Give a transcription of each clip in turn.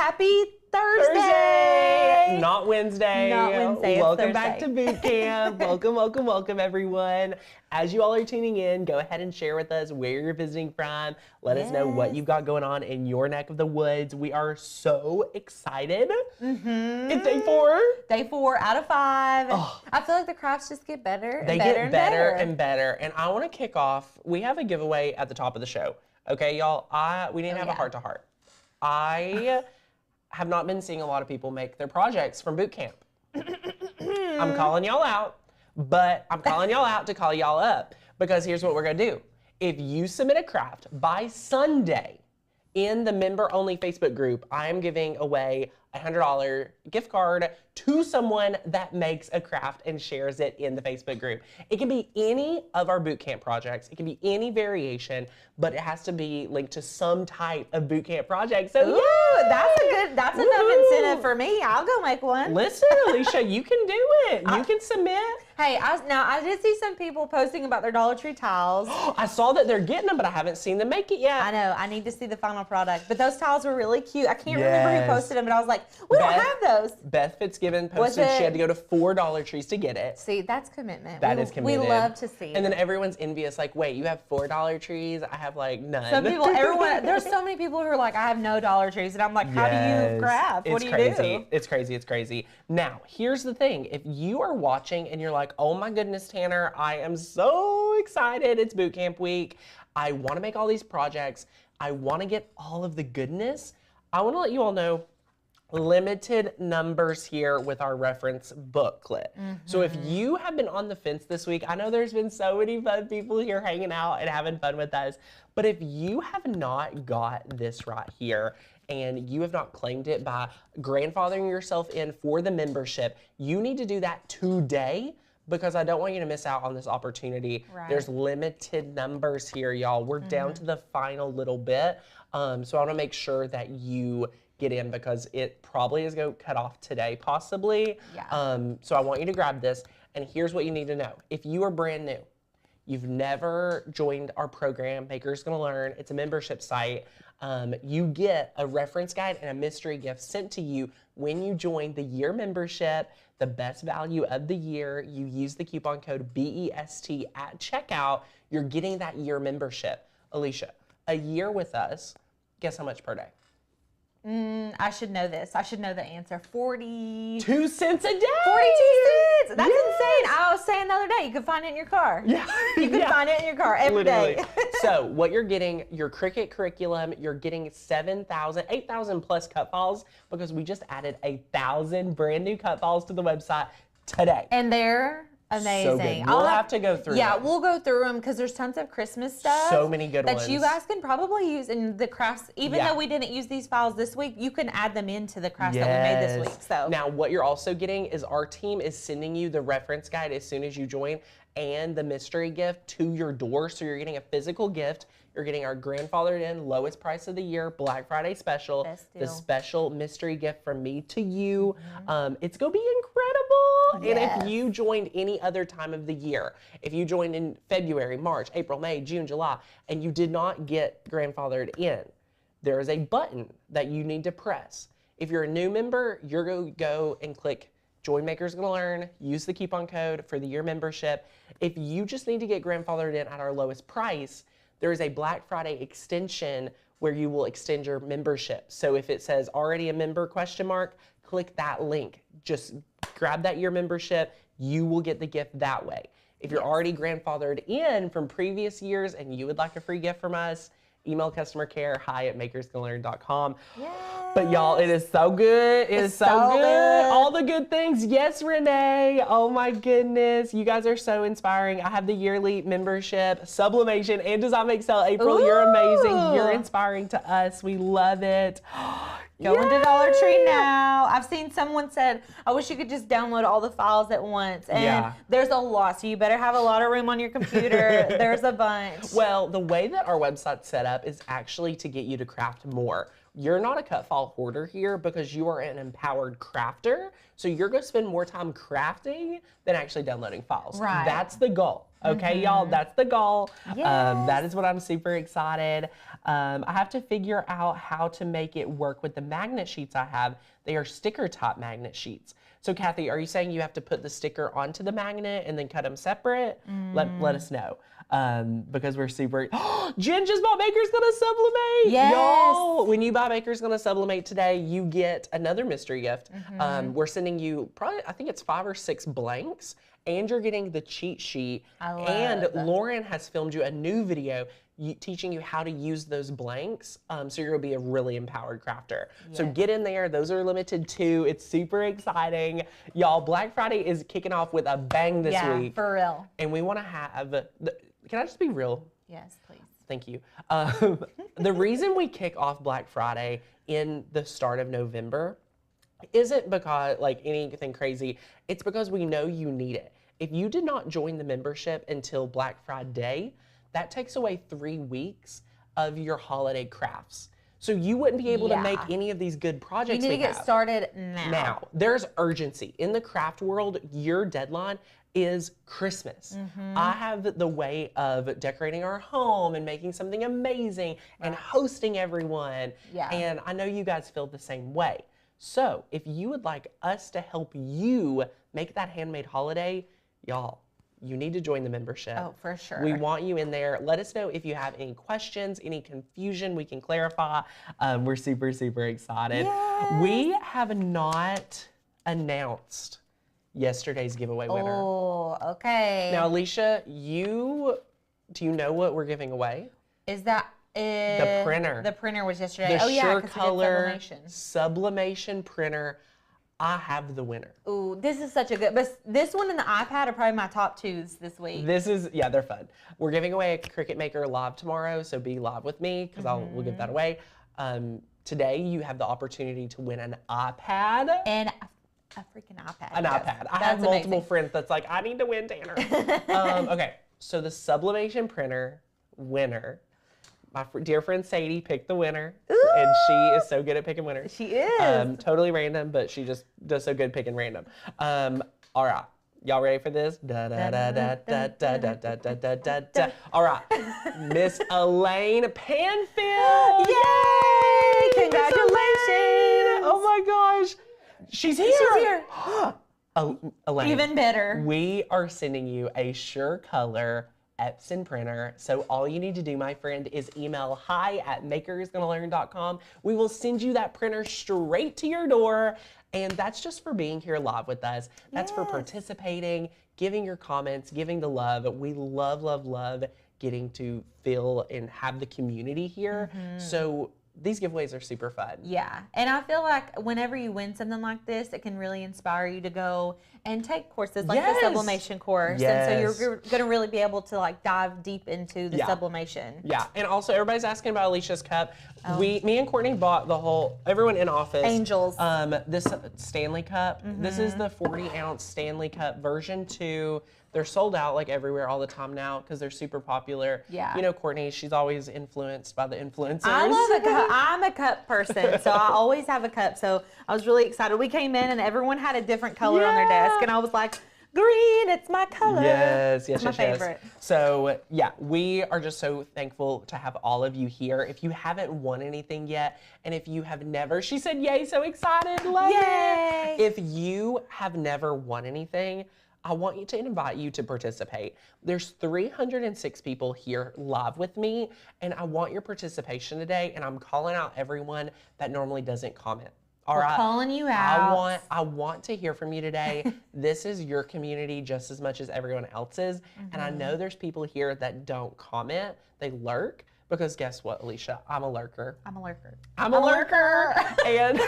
Happy Thursday! Not Wednesday. Not Wednesday, it's Welcome Thursday. back to boot camp. welcome, everyone. As you all are tuning in, go ahead and share with us where you're visiting from. Let us know what you've got going on in your neck of the woods. We are so excited. It's day 4. Day 4 out of 5. Oh. I feel like the crafts just get better and They better get and better and better. And I want to kick off. We have a giveaway at the top of the show. Okay, y'all. We didn't have a heart-to-heart. I have not been seeing a lot of people make their projects from boot camp. I'm calling y'all out, but I'm calling y'all out to call y'all up, because here's what we're gonna do. If you submit a craft by Sunday in the member-only Facebook group, I am giving away a $100 gift card to someone that makes a craft and shares it in the Facebook group. It can be any of our bootcamp projects. It can be any variation, but it has to be linked to some type of bootcamp project. So Ooh, that's enough incentive for me. I'll go make one. Listen, Alicia, you can do it. You can submit. Hey, I did see some people posting about their Dollar Tree tiles. I saw that they're getting them, but I haven't seen them make it yet. I know. I need to see the final product. But those tiles were really cute. I can't remember who posted them, but I was like, we don't have those. Beth Fitzgibbon posted she had to go to 4 Dollar Trees to get it. See, that's commitment. That is committed. We love to see. And then everyone's envious, like, wait, you have 4 Dollar Trees? I have like none. Some people, there's so many people who are like, I have no Dollar Trees. And I'm like, how do you craft? What do you do? It's crazy. It's crazy. Now, here's the thing. If you are watching and you're like, oh my goodness, Tanner, I am so excited. It's boot camp week. I want to make all these projects. I want to get all of the goodness. I want to let you all know limited numbers here with our reference booklet. So if you have been on the fence this week, I know there's been so many fun people here hanging out and having fun with us, but if you have not got this right here and you have not claimed it by grandfathering yourself in for the membership, you need to do that today, because I don't want you to miss out on this opportunity. Right. There's limited numbers here, y'all. We're down to the final little bit. So I want to make sure that you get in, because it probably is going to cut off today, possibly. Yeah. So I want you to grab this. And here's what you need to know. If you are brand new, you've never joined our program, Maker's Gonna Learn, it's a membership site, you get a reference guide and a mystery gift sent to you when you join the year membership, the best value of the year. You use the coupon code BEST at checkout, you're getting that year membership. Alicia, a year with us, guess how much per day? I should know this. I should know the answer. 42 cents a day. 42 cents. That's insane. I was saying the other day, you could find it in your car. Yeah. You could find it in your car every day. So what you're getting, your Cricut curriculum, you're getting 8,000 plus cut files, because we just added 1,000 brand new cut files to the website today. And they're amazing. So good. We'll have to go through them. We'll go through them, because there's tons of Christmas stuff. So many good ones. That you guys can probably use in the crafts. Even though we didn't use these files this week, you can add them into the crafts that we made this week. So now what you're also getting is our team is sending you the reference guide as soon as you join, and the mystery gift to your door. So you're getting a physical gift. You're getting our grandfathered in lowest price of the year Black Friday special, the special mystery gift from me to you. It's gonna be incredible. And if you joined any other time of the year, if you joined in February, March, April, May, June, July, and you did not get grandfathered in, there is a button that you need to press. If you're a new member, you're going to go and click Join Maker's Gonna Learn, use the coupon code for the year membership. If you just need to get grandfathered in at our lowest price, there is a Black Friday extension where you will extend your membership. So if it says already a member ? Click that link. Just grab that year membership. You will get the gift that way. If you're already grandfathered in from previous years and you would like a free gift from us, email customer care hi@makersgonnalearn.com. But y'all, it is so good. It is so good. All the good things. Yes, Renee. Oh my goodness. You guys are so inspiring. I have the yearly membership, Sublimation and Design Make Sale. April, you're amazing. You're inspiring to us. We love it. Going to Dollar Tree now. I've seen someone said, I wish you could just download all the files at once. And there's a lot, so you better have a lot of room on your computer. There's a bunch. Well, the way that our website's set up is actually to get you to craft more. you're not a cut file hoarder here because you are an empowered crafter. So you're going to spend more time crafting than actually downloading files. Right. That's the goal. Okay, y'all, that's the goal. Yes. That is what I'm super excited. I have to figure out how to make it work with the magnet sheets I have. They are sticker type magnet sheets. So Kathy, are you saying you have to put the sticker onto the magnet and then cut them separate? Let us know. Because we're super, Jen just bought Baker's Gonna Sublimate. Yes. Y'all, when you buy Baker's Gonna Sublimate today, you get another mystery gift. We're sending you probably, I think it's 5 or 6 blanks, and you're getting the cheat sheet. And Lauren has filmed you a new video teaching you how to use those blanks. So you're gonna be a really empowered crafter. Yes. So get in there, those are limited too. It's super exciting. Y'all, Black Friday is kicking off with a bang this week. Yeah, for real. And we wanna have, can I just be real? Yes, please. Thank you. The reason we kick off Black Friday in the start of November isn't because like anything crazy. It's because we know you need it. If you did not join the membership until Black Friday, that takes away 3 weeks of your holiday crafts. So you wouldn't be able to make any of these good projects. You need to get started now. Now, there's urgency. In the craft world, your deadline is Christmas. I have the way of decorating our home and making something amazing and hosting everyone. And I know you guys feel the same way. So if you would like us to help you make that handmade holiday, y'all, you need to join the membership. Oh, for sure. We want you in there. Let us know if you have any questions, any confusion, we can clarify. We're super, super excited. Yes. We have not announced yesterday's giveaway winner. Oh, okay. Now, Alicia, do you know what we're giving away? Is that the printer? The printer was yesterday. The oh yeah, Sure because Color sublimation printer. I have the winner. Ooh, this is such a good, but this one and the iPad are probably my top 2s this week. This is, yeah, they're fun. We're giving away a Cricut Maker live tomorrow, so be live with me because we'll give that away. Today, you have the opportunity to win an iPad. And a freaking iPad. An iPad. I have multiple friends that's like, I need to win, Tanner. Okay, so the sublimation printer winner, my dear friend Sadie picked the winner. Ooh. And she is so good at picking winners. She is. Totally random, but she just does so good picking random. All right. Y'all ready for this? Da da da da da da da da da da da da. All right. Miss Elaine Panfield. Yay! Congratulations. Oh my gosh. She's here. She's here. Elaine. Even better. We are sending you a Sure Color Epson printer. So all you need to do, my friend, is email hi@makersgonnalearn.com. We will send you that printer straight to your door. And that's just for being here live with us. That's for participating, giving your comments, giving the love. We love, love, love getting to feel and have the community here. So these giveaways are super fun. Yeah, and I feel like whenever you win something like this, it can really inspire you to go and take courses like the sublimation course. Yes. And so you're going to really be able to like dive deep into the sublimation. Yeah, and also everybody's asking about Alicia's cup. Me and Courtney bought everyone in office. Angels. This Stanley cup. This is the 40-ounce Stanley cup version 2. They're sold out like everywhere all the time now because they're super popular. Yeah. You know, Courtney, she's always influenced by the influencers. I love a cup. I'm a cup person, so I always have a cup. So I was really excited. We came in and everyone had a different color on their desk, and I was like, green, it's my color. Yes, it's my favorite. So yeah, we are just so thankful to have all of you here. If you haven't won anything yet, and if you have never, she said, yay, so excited, love it. If you have never won anything, I want you to invite you to participate. There's 306 people here live with me, and I want your participation today, and I'm calling out everyone that normally doesn't comment. All right. We're calling you out. I want to hear from you today. This is your community just as much as everyone else's. And I know there's people here that don't comment, they lurk. Because guess what, Alicia? I'm a lurker. I'm a lurker. I'm a lurker. And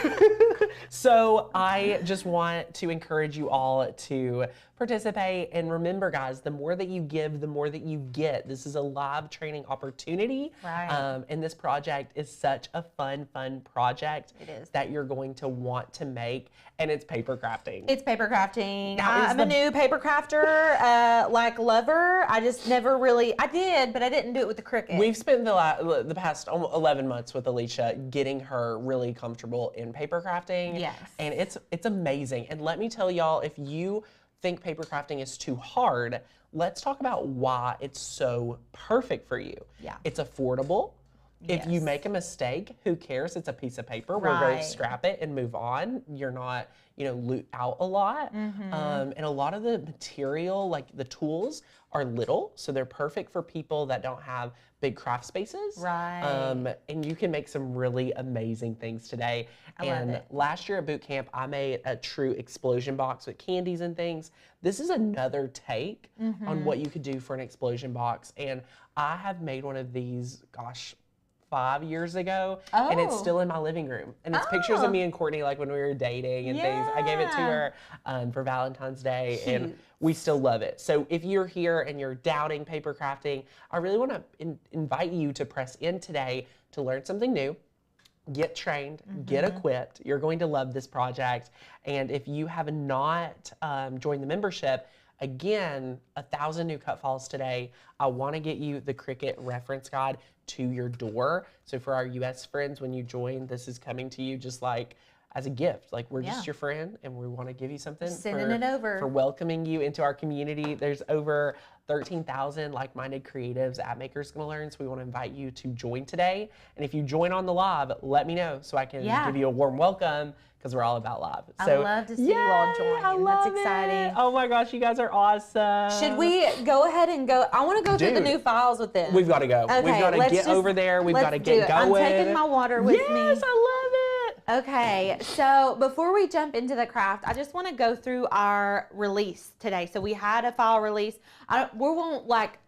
so I just want to encourage you all to participate. And remember, guys, the more that you give, the more that you get. This is a live training opportunity. Right. And this project is such a fun project. It is. That you're going to want to make. And it's paper crafting. It's paper crafting. I'm a new paper crafter, like lover. I just never really, I did, but I didn't do it with the Cricut. We've spent the past 11 months with Alicia getting her really comfortable in paper crafting. Yes. And it's amazing. And let me tell y'all, if you think paper crafting is too hard, let's talk about why it's so perfect for you. Yeah. It's affordable. If you make a mistake, who cares? It's a piece of paper. We're going to scrap it and move on. You're not, loot out a lot. And a lot of the material, like the tools, are little, so they're perfect for people that don't have big craft spaces. Right. And you can make some really amazing things today. I love it. Last year at boot camp, I made a true explosion box with candies and things. This is another take on what you could do for an explosion box. And I have made one of these, gosh, 5 years ago, and it's still in my living room. And it's pictures of me and Courtney, like when we were dating and things. I gave it to her for Valentine's Day, and we still love it. So if you're here and you're doubting paper crafting, I really want to invite you to press in today to learn something new. Get trained, get equipped. You're going to love this project. And if you have not joined the membership, again, 1,000 new cut files today. I want to get you the Cricut reference guide to your door. So for our US friends, when you join, this is coming to you just like as a gift. Like we're just your friend and we want to give you something for welcoming you into our community. There's over 13,000 like-minded creatives at Makers Gonna Learn, so we want to invite you to join today. And if you join on the live, let me know so I can give you a warm welcome, because we're all about live. So, I love to see you all join. That's exciting. Oh my gosh, you guys are awesome. Should we go ahead and go? I want to go through the new files with them. We've got to go. Okay, We've got to get over there. We've got to get going. I'm taking my water with me. Yes, I love it. Okay, so before we jump into the craft, I just want to go through our release today. So we had a file release. We won't like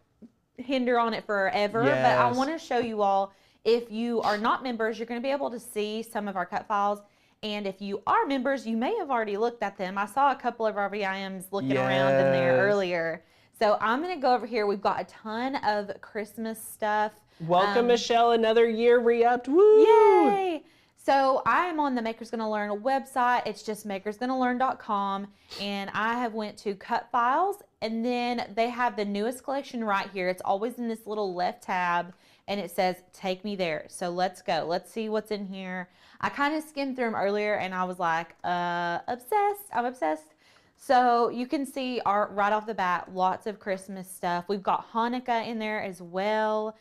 hinder on it forever, but I want to show you all, if you are not members, you're going to be able to see some of our cut files. And if you are members, you may have already looked at them. I saw a couple of our VIMs looking around in there earlier. So I'm going to go over here. We've got a ton of Christmas stuff. Welcome, Michelle. Another year re-upped. Woo! Yay! So I am on the Makers Gonna Learn website. It's just makersgonnalearn.com. And I have went to cut files. And then they have the newest collection right here. It's always in this little left tab. And it says, take me there. So let's go. Let's see what's in here. I kind of skimmed through them earlier and I was like, obsessed. I'm obsessed. So you can see right off the bat, lots of Christmas stuff. We've got Hanukkah in there as well.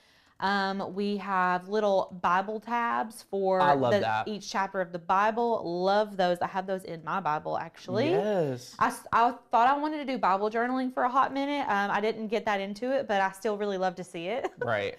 We have little Bible tabs for each chapter of the Bible. Love those. I have those in my Bible, actually. Yes. I thought I wanted to do Bible journaling for a hot minute. I didn't get that into it, but I still really love to see it. Right.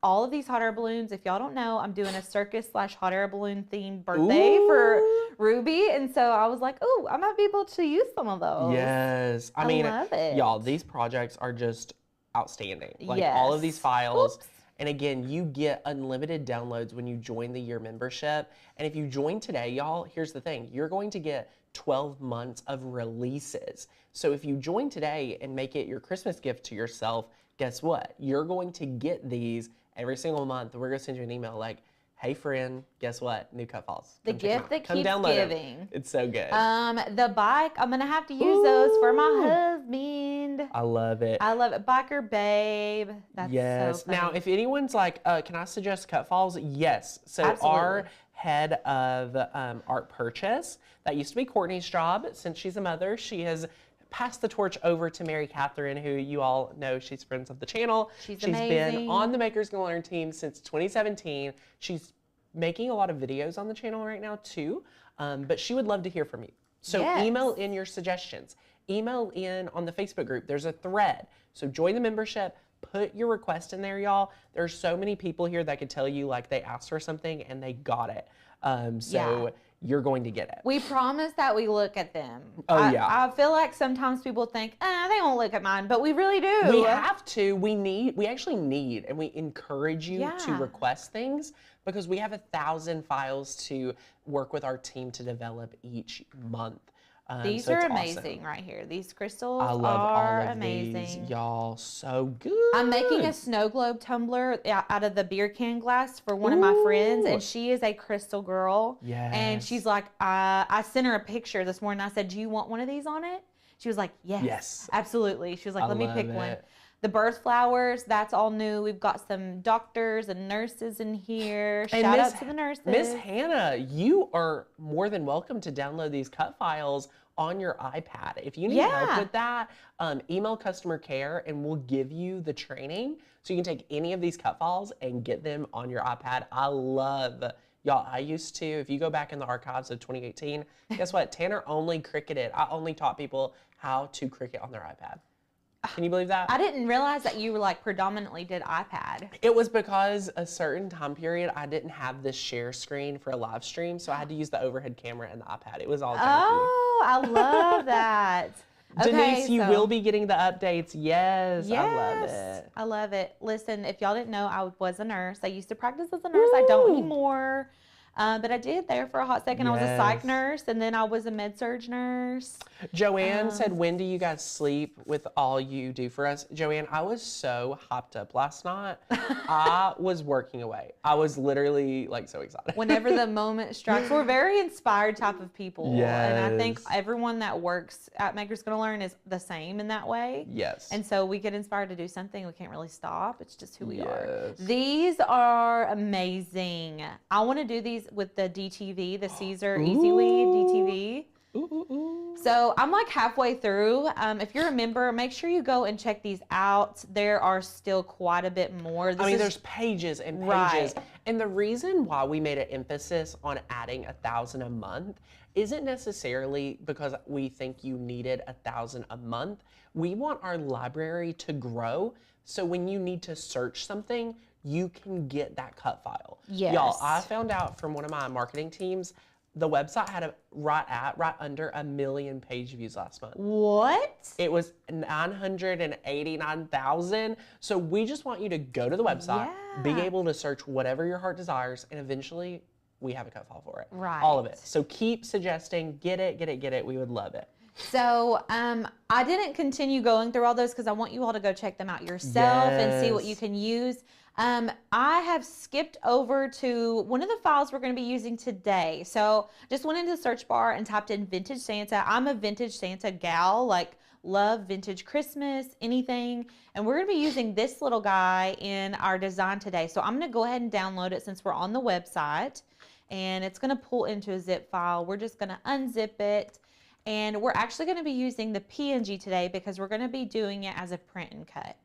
All of these hot air balloons, if y'all don't know, I'm doing a circus/hot air balloon themed birthday for Ruby. And so I was like, oh, I might be able to use some of those. Yes. I mean, love it. Y'all, these projects are just outstanding. Like all of these files. Oops. And again, you get unlimited downloads when you join the year membership. And if you join today, y'all, here's the thing. You're going to get 12 months of releases. So if you join today and make it your Christmas gift to yourself, guess what? You're going to get these every single month. We're going to send you an email like, hey friend, guess what? New cut files. The gift that keeps giving. It's so good. The bike, I'm going to have to use those for my husband. I love it. I love it. Biker Babe. That's so funny. Now, if anyone's like, can I suggest cut files? Yes. So absolutely. Our head of art purchase, that used to be Courtney's job. Since she's a mother, she has passed the torch over to Mary Catherine, who you all know, she's friends of the channel. She's amazing. Been on the Makers Gonna Learn team since 2017. She's making a lot of videos on the channel right now too, but she would love to hear from you. So email in your suggestions. Email in on the Facebook group. There's a thread. So join the membership. Put your request in there, y'all. There's so many people here that could tell you like they asked for something and they got it. You're going to get it. We promise that we look at them. I feel like sometimes people think, they won't look at mine, but we really do. We have to. We actually need, and we encourage you to request things, because we have 1,000 files to work with our team to develop each month. These So are it's amazing awesome. right here. These crystals I love all are of amazing. these, y'all. So good. I'm making a snow globe tumbler out of the beer can glass for one of my friends, Ooh, and she is a crystal girl. And she's yes. like, I sent her a picture this morning. I said, "Do you want one of these on it?" She was like, "Yes, Yes. absolutely." She was like, I "Let me love pick one." it. The birth flowers, that's all new. We've got some doctors and nurses in here. And Shout out to the Miss nurses. Hannah, you are more than welcome to download these cut files on your iPad. If you need help Yeah. with that, email customer care and we'll give you the training so you can take any of these cut files and get them on your iPad. I love, y'all, I used to, if you go back in the archives of 2018, guess what? Tanner only Cricketed. I only taught people how to Cricut on their iPad. Can you believe that? I didn't realize that you were like predominantly did iPad. It was because a certain time period I didn't have this share screen for a live stream, so I had to use the overhead camera and the iPad. It was all janky. Oh, I love that. Denise, Okay, you so will be getting the updates. Yes, I love yes, it. I love it. Listen, if y'all didn't know, I was a nurse. I used to practice as a nurse. I don't Woo! anymore. But I did there for a hot second. I was a psych Yes. nurse, and then I was a med-surg nurse. Joanne said, when do you guys sleep with all you do for us? Joanne, I was so hopped up last night. I was working away. I was literally like so excited. Whenever the moment strikes, we're very inspired type of people. And I think Yes. everyone that works at Maker's Gonna Learn is the same in that way. Yes. And so we get inspired to do something. We can't really stop. It's just who we are. Yes. These are amazing. I want to do these with the DTV, the Caesar Easy Lead DTV. Ooh. So I'm like halfway through. If you're a member, make sure you go and check these out. There are still quite a bit more. I mean, there's pages and pages. Right. And the reason why we made an emphasis on adding 1,000 a month isn't necessarily because we think you needed 1,000 a month. We want our library to grow. So when you need to search something, you can get that cut file. Yes. Y'all, I found out from one of my marketing teams, the website had right under 1 million page views last month. What? It was 989,000. So we just want you to go to the website, be Yeah. able to search whatever your heart desires, and eventually we have a cut file for it. Right. All of it. So keep suggesting, get it. We would love it. So I didn't continue going through all those because I want you all to go check them out yourself and see what you Yes. can use. I have skipped over to one of the files we're going to be using today. So just went into the search bar and typed in vintage Santa. I'm a vintage Santa gal, like love vintage Christmas, anything. And we're going to be using this little guy in our design today. So I'm going to go ahead and download it since we're on the website. And it's going to pull into a zip file. We're just going to unzip it. And we're actually going to be using the PNG today because we're going to be doing it as a print and cut.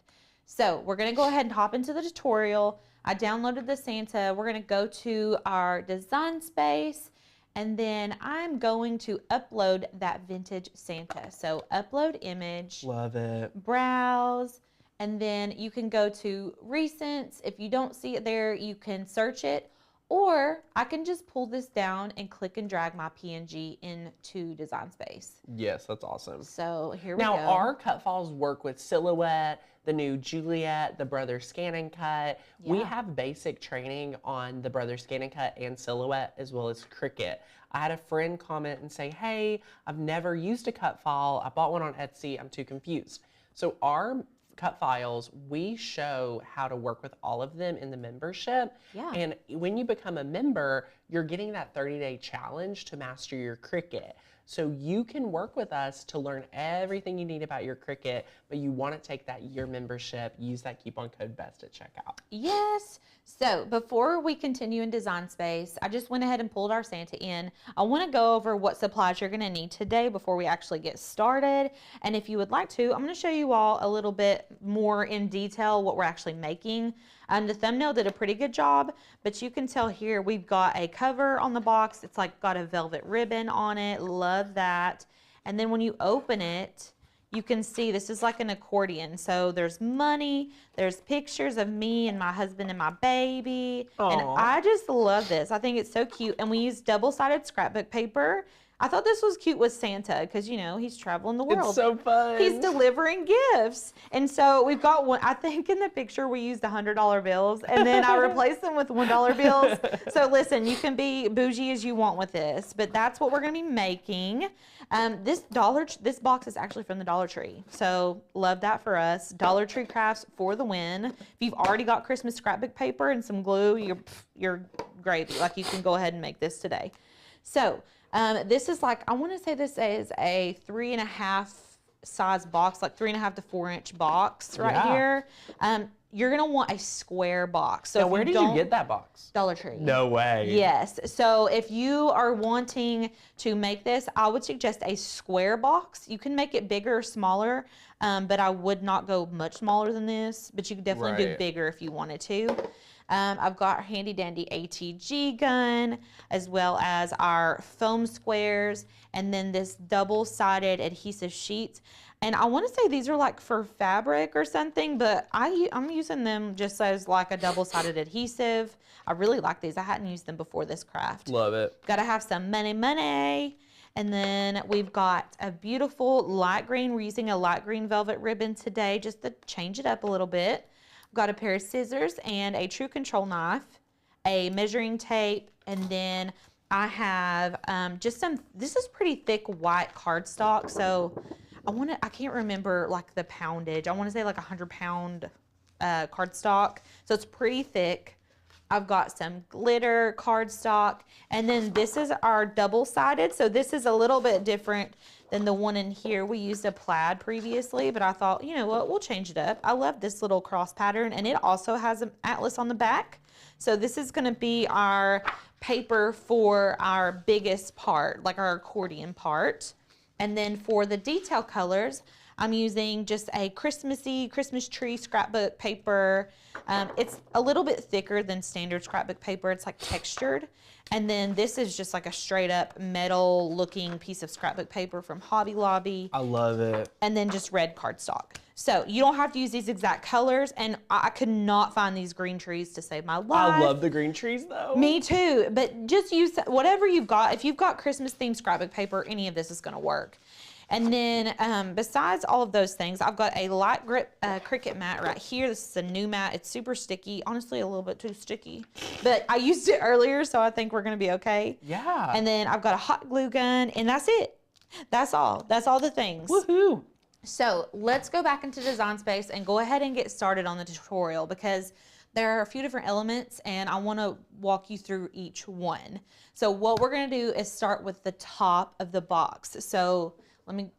So we're going to go ahead and hop into the tutorial. I downloaded the Santa. We're going to go to our design space, and then I'm going to upload that vintage Santa. So upload image, Love it. browse, and then you can go to recents. If you don't see it there, you can search it. Or I can just pull this down and click and drag my PNG into Design Space. Yes, that's awesome. So here we Now, go. our cut files work with Silhouette, the new Juliet, the Brother Scan and Cut. We Yeah. have basic training on the Brother Scan and Cut and Silhouette as well as Cricut. I had a friend comment and say, hey, I've never used a cut file. I bought one on Etsy. I'm too confused. So our cut files, we show how to work with all of them in the membership. Yeah. And when you become a member, you're getting that 30-day challenge to master your Cricut. So you can work with us to learn everything you need about your Cricut, but you want to take that year membership, use that coupon code BEST at checkout. Yes. So before we continue in Design Space, I just went ahead and pulled our Santa in. I want to go over what supplies you're going to need today before we actually get started. And if you would like to, I'm going to show you all a little bit more in detail what we're actually making. The thumbnail did a pretty good job, but you can tell here we've got a cover on the box. It's like got a velvet ribbon on it. Love that. And then when you open it, you can see this is like an accordion. So there's money, there's pictures of me and my husband and my baby. And Aw. I just love this. I think it's so cute. And we use double-sided scrapbook paper. I thought this was cute with Santa because, you know, he's traveling the world. It's so fun. He's delivering gifts. And so we've got one, I think in the picture we used $100 bills and then I replaced them with $1 bills. So listen, you can be bougie as you want with this, but that's what we're going to be making. This box is actually from the Dollar Tree. So love that for us. Dollar Tree crafts for the win. If you've already got Christmas scrapbook paper and some glue, you're great. Like you can go ahead and make this today. So this is like, I want to say this is a 3.5 size box, like 3.5 to 4 inch box right here. You're going to want a square box. So now, where did you get that box? Dollar Tree. No way. Yes. So if you are wanting to make this, I would suggest a square box. You can make it bigger or smaller, but I would not go much smaller than this, but you could definitely do bigger if you wanted to. I've got our handy dandy ATG gun, as well as our foam squares, and then this double-sided adhesive sheets. And I want to say these are like for fabric or something, but I'm using them just as like a double-sided adhesive. I really like these. I hadn't used them before this craft. Love it. Got to have some money. And then we've got a beautiful light green. We're using a light green velvet ribbon today just to change it up a little bit. I've got a pair of scissors and a true control knife, a measuring tape, and then I have just some, this is pretty thick white cardstock. So I can't remember like the poundage. I want to say like 100-pound cardstock. So it's pretty thick. I've got some glitter cardstock, and then this is our double-sided. So this is a little bit different than the one in here. We used a plaid previously, but I thought, you know what, we'll change it up. I love this little cross pattern, and it also has an atlas on the back. So this is going to be our paper for our biggest part, like our accordion part. And then for the detail colors, I'm using just a Christmas tree scrapbook paper. It's a little bit thicker than standard scrapbook paper. It's like textured. And then this is just like a straight up metal looking piece of scrapbook paper from Hobby Lobby. I love it. And then just red cardstock. So you don't have to use these exact colors. And I could not find these green trees to save my life. I love the green trees though. Me too. But just use whatever you've got. If you've got Christmas themed scrapbook paper, any of this is going to work. And then besides all of those things, I've got a light grip Cricut mat right here. This is a new mat. It's super sticky. Honestly, a little bit too sticky. But I used it earlier, so I think we're going to be okay. Yeah. And then I've got a hot glue gun, and that's it. That's all. That's all the things. Woohoo. So let's go back into Design Space and go ahead and get started on the tutorial because there are a few different elements and I want to walk you through each one. So what we're going to do is start with the top of the box. So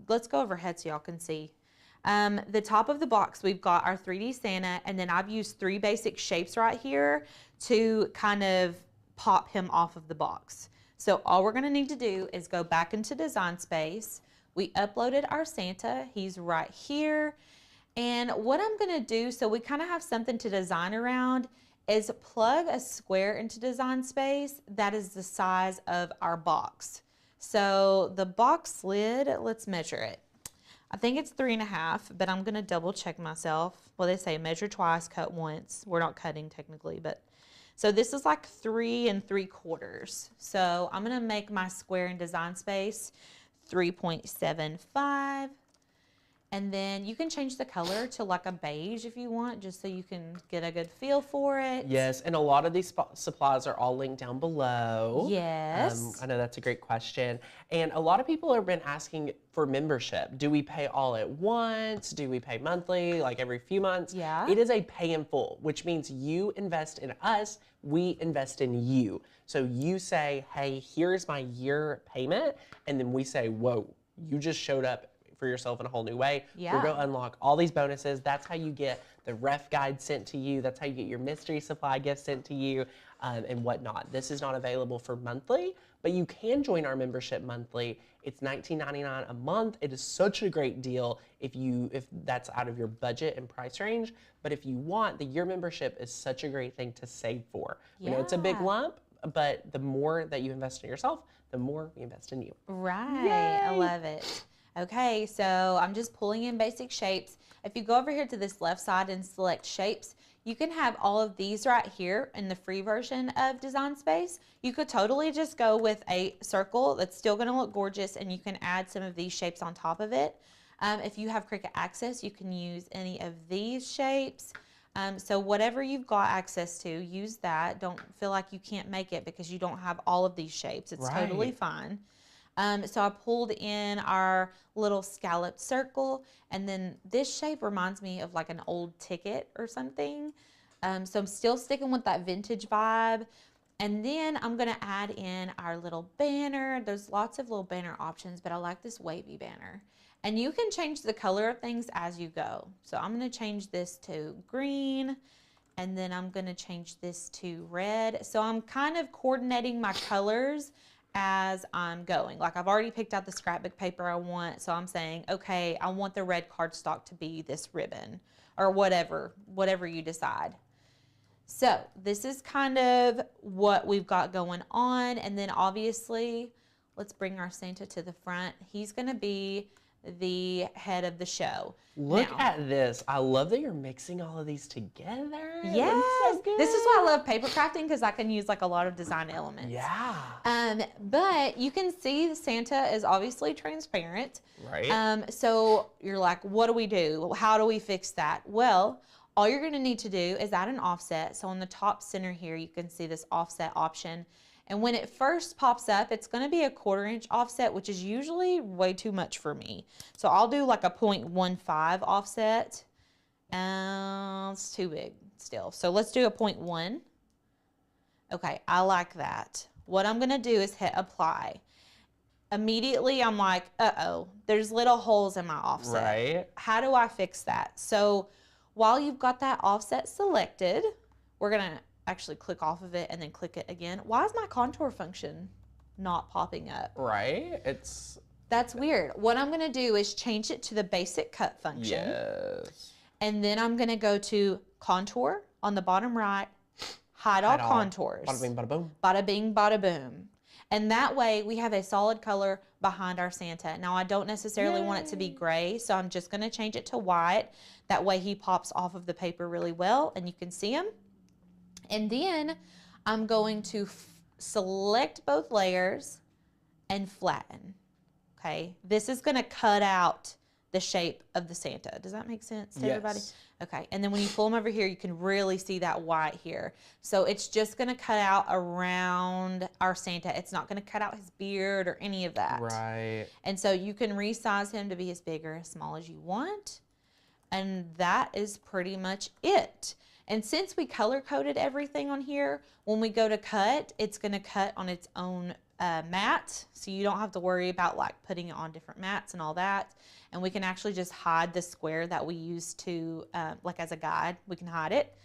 let's go overhead so y'all can see. The top of the box, we've got our 3D Santa, and then I've used 3 basic shapes right here to kind of pop him off of the box. So all we're gonna need to do is go back into Design Space. We uploaded our Santa, he's right here. And what I'm gonna do, so we kind of have something to design around, is plug a square into Design Space that is the size of our box. So the box lid, let's measure it. I think it's 3.5, but I'm gonna double check myself. Well, they say measure twice, cut once. We're not cutting technically, but so this is like 3 3/4. So I'm gonna make my square in Design Space 3.75. And then you can change the color to like a beige if you want, just so you can get a good feel for it. Yes, and a lot of these supplies are all linked down below. Yes. I know that's a great question. And a lot of people have been asking for membership. Do we pay all at once? Do we pay monthly, like every few months? Yeah. It is a pay in full, which means you invest in us, we invest in you. So you say, hey, here's my year payment. And then we say, whoa, you just showed up for yourself in a whole new way. Yeah. We're going to unlock all these bonuses. That's how you get the ref guide sent to you. That's how you get your mystery supply gift sent to you and whatnot. This is not available for monthly, but you can join our membership monthly. It's $19.99 a month. It is such a great deal if that's out of your budget and price range. But if you want, the year membership is such a great thing to save for. Yeah. You know, it's a big lump, but the more that you invest in yourself, the more we invest in you. Right. Yay. I love it. Okay, so I'm just pulling in basic shapes. If you go over here to this left side and select shapes, you can have all of these right here in the free version of Design Space. You could totally just go with a circle that's still going to look gorgeous, and you can add some of these shapes on top of it. If you have Cricut Access, you can use any of these shapes. So whatever you've got access to, use that. Don't feel like you can't make it because you don't have all of these shapes. It's totally fine. So I pulled in our little scalloped circle, and then this shape reminds me of like an old ticket or something. So I'm still sticking with that vintage vibe. And then I'm gonna add in our little banner. There's lots of little banner options, but I like this wavy banner. And you can change the color of things as you go. So I'm gonna change this to green, and then I'm gonna change this to red. So I'm kind of coordinating my colors as I'm going. Like I've already picked out the scrapbook paper I want, so I'm saying, okay, I want the red cardstock to be this ribbon, or whatever you decide. So this is kind of what we've got going on, and then obviously, let's bring our Santa to the front. He's gonna be the head of the show. Look at this. I love that you're mixing all of these together. Yes. So good. This is why I love paper crafting, because I can use like a lot of design elements. Yeah. But you can see Santa is obviously transparent. Right. So you're like, what do we do? How do we fix that? Well, all you're gonna need to do is add an offset. So on the top center here, you can see this offset option. And when it first pops up, it's gonna be a 1/4 inch offset, which is usually way too much for me. So I'll do like a 0.15 offset. It's too big still. So let's do a 0.1. Okay, I like that. What I'm gonna do is hit apply. Immediately I'm like, uh-oh, there's little holes in my offset. Right. How do I fix that? So while you've got that offset selected, we're gonna actually click off of it and then click it again. Why is my contour function not popping up? Right. That's weird. What I'm gonna do is change it to the basic cut function. Yes. And then I'm gonna go to contour on the bottom right, hide all contours. Bada bing, bada boom. Bada bing, bada boom. And that way we have a solid color behind our Santa. Now I don't necessarily want it to be gray, so I'm just gonna change it to white. That way he pops off of the paper really well and you can see him. And then I'm going to select both layers and flatten, okay? This is gonna cut out the shape of the Santa. Does that make sense to everybody? Okay, and then when you pull them over here, you can really see that white here. So it's just gonna cut out around our Santa. It's not gonna cut out his beard or any of that. Right. And so you can resize him to be as big or as small as you want. And that is pretty much it. And since we color coded everything on here, when we go to cut, it's gonna cut on its own mat. So you don't have to worry about like putting it on different mats and all that. And we can actually just hide the square that we use to, like as a guide, we can hide it.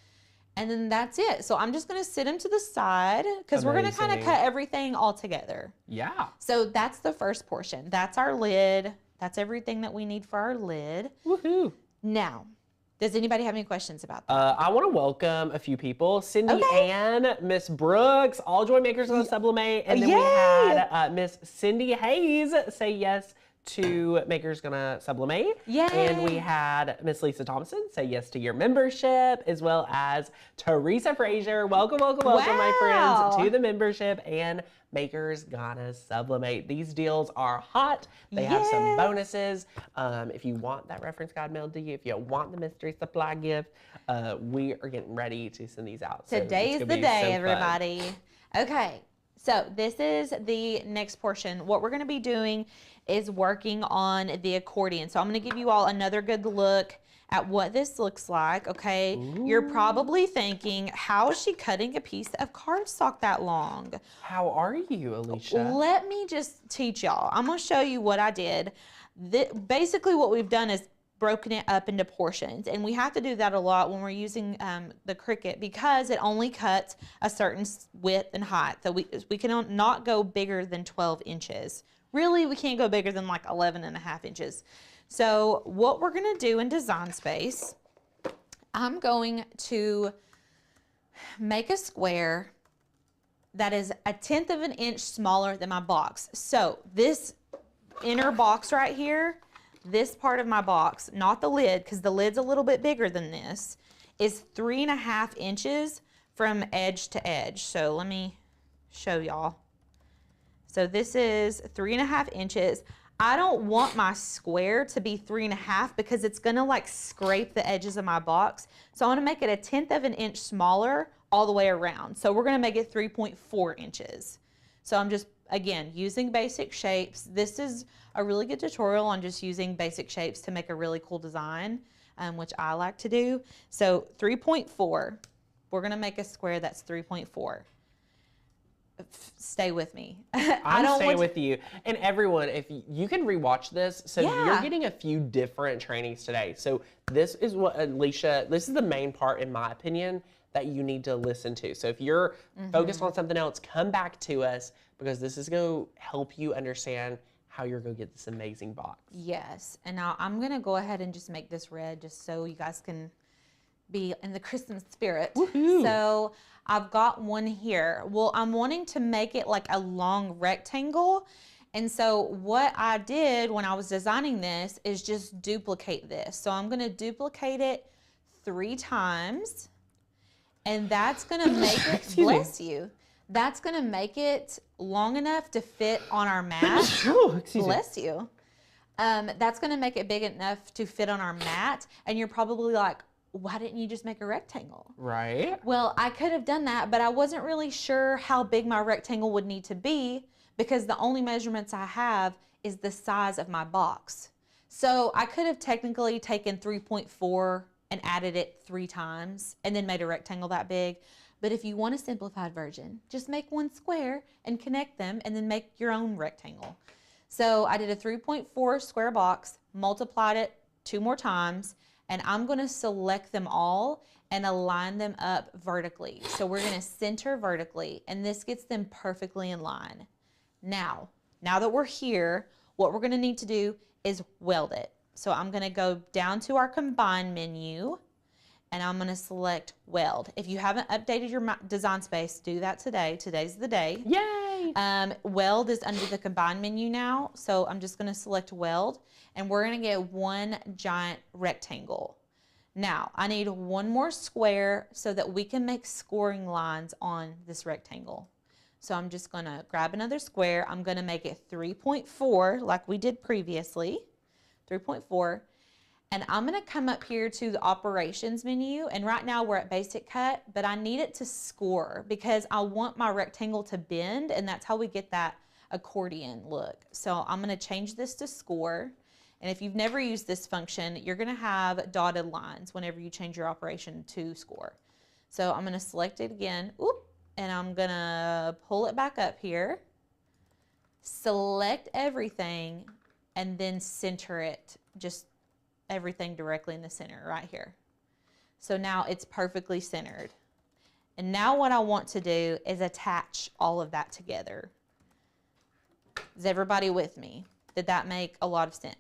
And then that's it. So I'm just gonna sit him to the side because we're gonna kind of cut everything all together. Yeah. So that's the first portion. That's our lid. That's everything that we need for our lid. Woohoo. Now, does anybody have any questions about that? I want to welcome a few people. Cindy Ann, Miss Brooks, all joy makers of the Sublimate. And then we had Miss Cindy Hayes say yes to Makers Gonna Sublimate. Yay. And we had Miss Lisa Thompson say yes to your membership, as well as Teresa Frazier. Welcome, welcome, welcome, my friends, to the membership and Makers Gonna Sublimate. These deals are hot. They have some bonuses. If you want that reference guide mailed to you, if you want the mystery supply gift, we are getting ready to send these out. Today's the day, everybody. Okay, so this is the next portion. What we're gonna be doing is working on the accordion. So I'm gonna give you all another good look at what this looks like, okay? Ooh. You're probably thinking, how is she cutting a piece of cardstock that long? How are you, Alicia? Let me just teach y'all. I'm gonna show you what I did. Basically what we've done is broken it up into portions, and we have to do that a lot when we're using the Cricut because it only cuts a certain width and height. So we can not go bigger than 12 inches. Really, we can't go bigger than like 11.5 inches. So what we're gonna do in Design Space, I'm going to make a square that is 1/10 of an inch smaller than my box. So this inner box right here, this part of my box, not the lid, because the lid's a little bit bigger than this, is 3.5 inches from edge to edge. So let me show y'all. So this is 3.5 inches. I don't want my square to be 3.5 because it's gonna like scrape the edges of my box. So I wanna make it 1/10 of an inch smaller all the way around. So we're gonna make it 3.4 inches. So I'm just, again, using basic shapes. This is a really good tutorial on just using basic shapes to make a really cool design, which I like to do. So 3.4, we're gonna make a square that's 3.4. Stay with me. I'm staying with you. And everyone, if you can rewatch this, so you're getting a few different trainings today. So this is what Alicia, this is the main part, in my opinion, that you need to listen to. So if you're focused on something else, come back to us, because this is going to help you understand how you're going to get this amazing box. Yes. And now I'm going to go ahead and just make this red just so you guys can be in the Christmas spirit. Woohoo. So I've got one here. Well, I'm wanting to make it like a long rectangle. And so what I did when I was designing this is just duplicate this. So I'm going to duplicate it 3 times. And that's going to make it, bless you, that's going to make it long enough to fit on our mat. Bless you. That's going to make it big enough to fit on our mat. And you're probably like, why didn't you just make a rectangle? Right. Well, I could have done that, but I wasn't really sure how big my rectangle would need to be because the only measurements I have is the size of my box. So I could have technically taken 3.4 and added it 3 times and then made a rectangle that big. But if you want a simplified version, just make one square and connect them and then make your own rectangle. So I did a 3.4 square box, multiplied it 2 more times, and I'm gonna select them all and align them up vertically. So we're gonna center vertically, and this gets them perfectly in line. Now that we're here, what we're gonna need to do is weld it. So I'm gonna go down to our combine menu, and I'm gonna select weld. If you haven't updated your design space, do that today. Today's the day. Yay! Weld is under the combine menu now, so I'm just gonna select weld, and we're gonna get one giant rectangle. Now, I need one more square so that we can make scoring lines on this rectangle. So I'm just gonna grab another square. I'm gonna make it 3.4 like we did previously, 3.4. And I'm gonna come up here to the operations menu, and right now we're at basic cut, but I need it to score because I want my rectangle to bend, and that's how we get that accordion look. So I'm gonna change this to score. And if you've never used this function, you're gonna have dotted lines whenever you change your operation to score. So I'm gonna select it again, and I'm gonna pull it back up here, select everything, and then center it, just everything directly in the center right here. So now it's perfectly centered. And now what I want to do is attach all of that together. Is everybody with me? Did that make a lot of sense?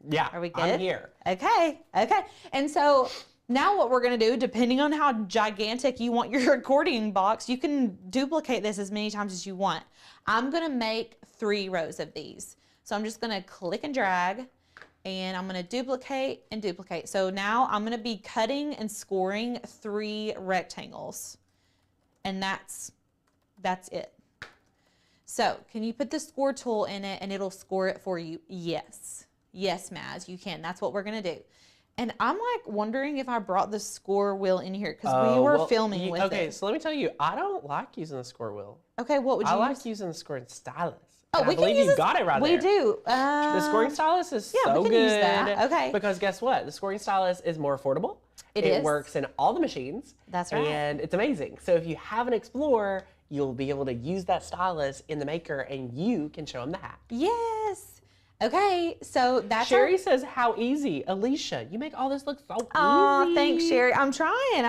Yeah, Are we good? I'm here. Okay. And so now what we're gonna do, depending on how gigantic you want your accordion box, you can duplicate this as many times as you want. I'm gonna make 3 rows of these. So I'm just gonna click and drag, and I'm gonna duplicate and duplicate. So now I'm gonna be cutting and scoring 3 rectangles. And that's it. So can you put the score tool in it and it'll score it for you? Yes. Yes, Maz, you can. That's what we're gonna do. And I'm like wondering if I brought the score wheel in here because we were filming with it. Okay, so let me tell you, I don't like using the score wheel. Okay, what would you use? I like using the scoring stylus. Oh, I believe you got it right there. We do. The scoring stylus is yeah, so we can good. use that. Okay. Because guess what? The scoring stylus is more affordable. It is. It works in all the machines. That's right. And it's amazing. So if you have an Explorer, you'll be able to use that stylus in the Maker, and you can show them the hack. Yes. Okay, so that's Sherry says, how easy. Alicia, you make all this look so easy. Oh, thanks, Sherry. I'm trying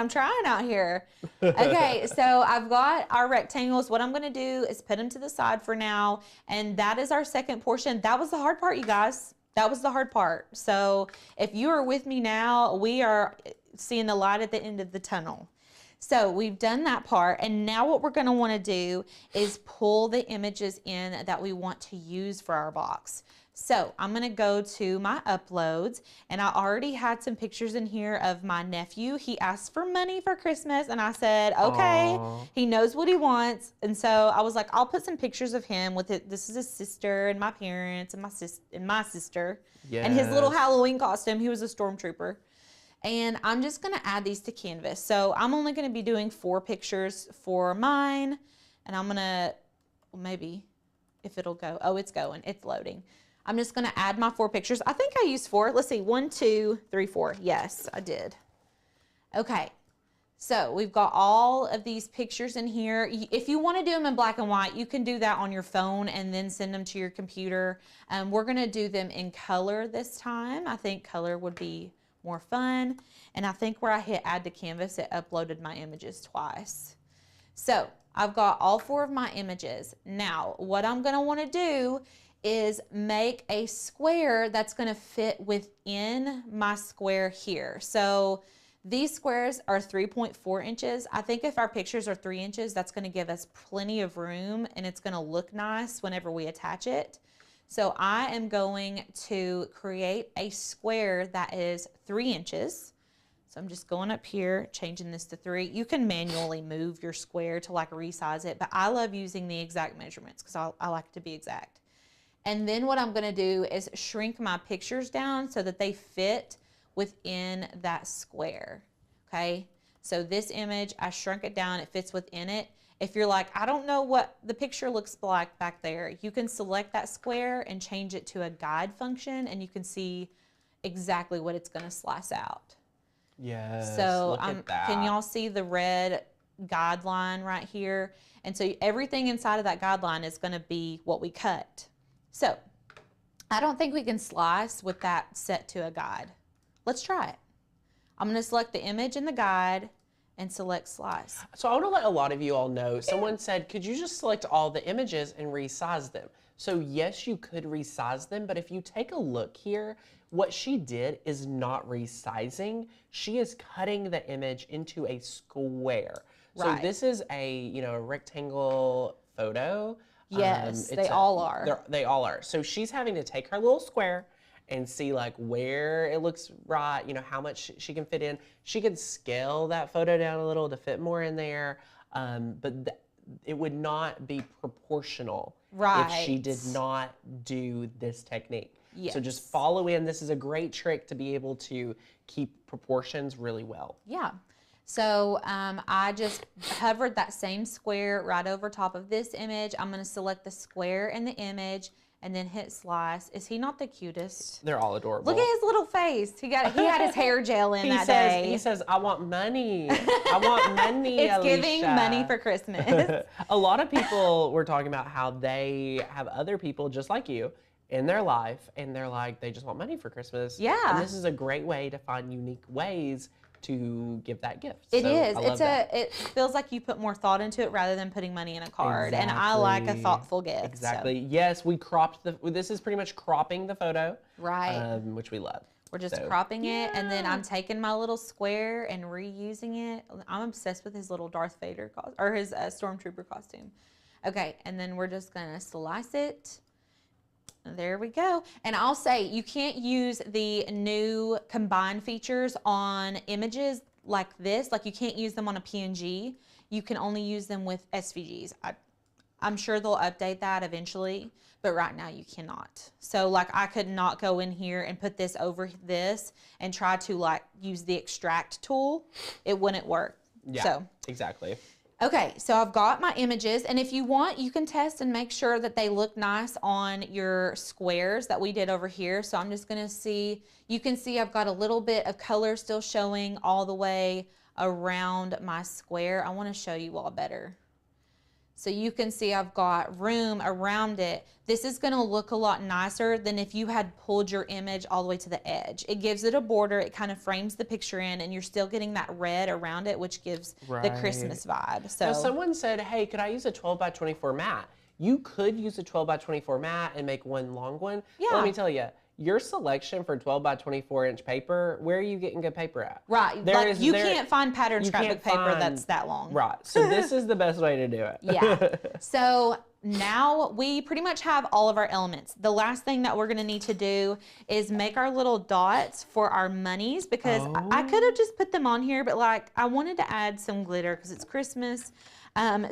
out here. Okay, so I've got our rectangles. What I'm gonna do is put them to the side for now, and that is our second portion. That was the hard part, you guys. That was the hard part. So if you are with me now, we are seeing the light at the end of the tunnel. So we've done that part, and now what we're gonna wanna do is pull the images in that we want to use for our box. So I'm gonna go to my uploads, and I already had some pictures in here of my nephew. He asked for money for Christmas, and I said, okay, Aww. he knows what he wants. And so I was like, I'll put some pictures of him with it. This is his sister and my parents and my sister. Yes. And his little Halloween costume. He was a stormtrooper. And I'm just gonna add these to Canvas. So I'm only gonna be doing 4 pictures for mine. And I'm gonna, maybe, if it'll go. Oh, it's going, it's loading. I'm just gonna add my 4 pictures. I think I used 4. Let's see, 1, 2, 3, 4. Yes, I did. Okay, so we've got all of these pictures in here. If you wanna do them in black and white, you can do that on your phone and then send them to your computer. We're gonna do them in color this time. I think color would be more fun. And I think where I hit add to canvas, it uploaded my images twice. So I've got all 4 of my images. Now, what I'm gonna wanna do is make a square that's gonna fit within my square here. So these squares are 3.4 inches. I think if our pictures are 3 inches, that's gonna give us plenty of room and it's gonna look nice whenever we attach it. So I am going to create a square that is 3 inches. So I'm just going up here, changing this to 3. You can manually move your square to like resize it, but I love using the exact measurements because I like to be exact. And then what I'm gonna do is shrink my pictures down so that they fit within that square, okay? So this image, I shrunk it down, it fits within it. If you're like, I don't know what the picture looks like back there, you can select that square and change it to a guide function and you can see exactly what it's gonna slice out. Yes, So look at that. can y'all see the red guideline right here? And so everything inside of that guideline is gonna be what we cut. So I don't think we can slice with that set to a guide. Let's try it. I'm gonna select the image and the guide and select slice. So I want to let a lot of you all know, someone said, could you just select all the images and resize them? So yes, you could resize them, but if you take a look here, what she did is not resizing. She is cutting the image into a square. Right. So this is a, a rectangle photo. Yes, they all are. They all are. So she's having to take her little square and see like where it looks right, how much she can fit in. She could scale that photo down a little to fit more in there, but it would not be proportional if she did not do this technique. Yes. So just follow in. This is a great trick to be able to keep proportions really well. Yeah. So I just hovered that same square right over top of this image. I'm gonna select the square in the image and then hit slice. Is he not the cutest? They're all adorable. Look at his little face. He had his hair gel in that day. He says, I want money. I want money, It's Alicia. giving money for Christmas. A lot of people were talking about how they have other people just like you in their life, and they're like, they just want money for Christmas. Yeah. And this is a great way to find unique ways to give that gift. It So is. I love that. It feels like you put more thought into it rather than putting money in a card. And I like a Exactly. thoughtful gift. Exactly. Yes, we cropped this is pretty much cropping the photo. Right. Which we love. We're just So, cropping it, and then I'm taking my little square and reusing it. I'm obsessed with his little Darth Vader or his Stormtrooper costume. Okay, and then we're just gonna slice it. There we go. And I'll say you can't use the new combine features on images like this. Like you can't use them on a PNG. You can only use them with SVGs. I'm sure they'll update that eventually, but right now you cannot. So like I could not go in here and put this over this and try to like use the extract tool. It wouldn't work. Yeah, So exactly. okay, so I've got my images, and if you want, you can test and make sure that they look nice on your squares that we did over here. So I'm just gonna see, you can see I've got a little bit of color still showing all the way around my square. I wanna show you all better. So you can see I've got room around it. This is gonna look a lot nicer than if you had pulled your image all the way to the edge. It gives it a border, it kind of frames the picture in, and you're still getting that red around it, which gives the Christmas vibe. So Now, someone said, hey, could I use a 12 by 24 mat? You could use a 12 by 24 mat and make one long one. Yeah. But let me tell you, your selection for 12 by 24 inch paper, where are you getting good paper at? Right. You can't find pattern scrapbook paper that's that long. Right. So this is the best way to do it. Yeah. So now we pretty much have all of our elements. The last thing that we're going to need to do is make our little dots for our monies, because I could have just put them on here, but like I wanted to add some glitter because it's Christmas.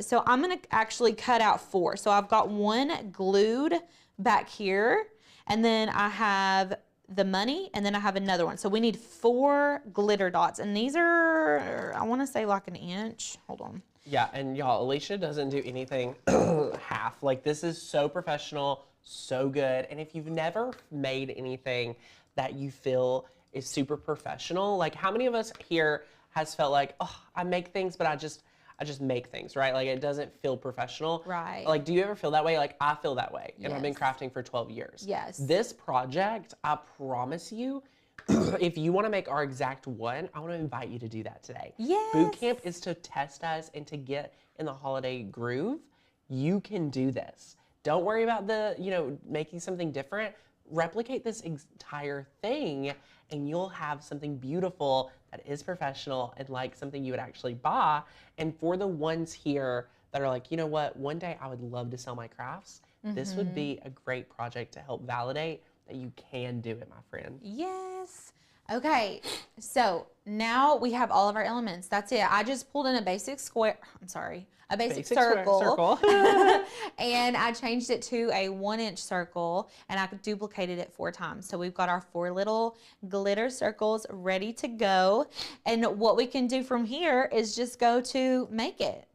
So I'm going to actually cut out 4. So I've got one glued back here, and then I have the money, and then I have another one. So we need 4 glitter dots, and these are, I want to say like an inch. Hold on. Yeah, and y'all, Alicia doesn't do anything half. Like, this is so professional, so good. And if you've never made anything that you feel is super professional, like how many of us here has felt like, oh, I make things, but I just make things, right? Like, it doesn't feel professional. Right. Like, do you ever feel that way? Like, I feel that way. And Yes. I've been crafting for 12 years. Yes. This project, I promise you, if you want to make our exact one, I want to invite you to do that today. Yes. Boot camp is to test us and to get in the holiday groove. You can do this. Don't worry about making something different. Replicate this entire thing, and you'll have something beautiful that is professional and like something you would actually buy. And for the ones here that are like, you know what, one day I would love to sell my crafts, this would be a great project to help validate that you can do it, my friend. Yes. Okay, so now we have all of our elements. That's it. I just pulled in a basic circle. And I changed it to a 1-inch circle, and I duplicated it 4 times. So we've got our 4 little glitter circles ready to go. And what we can do from here is just go to make it.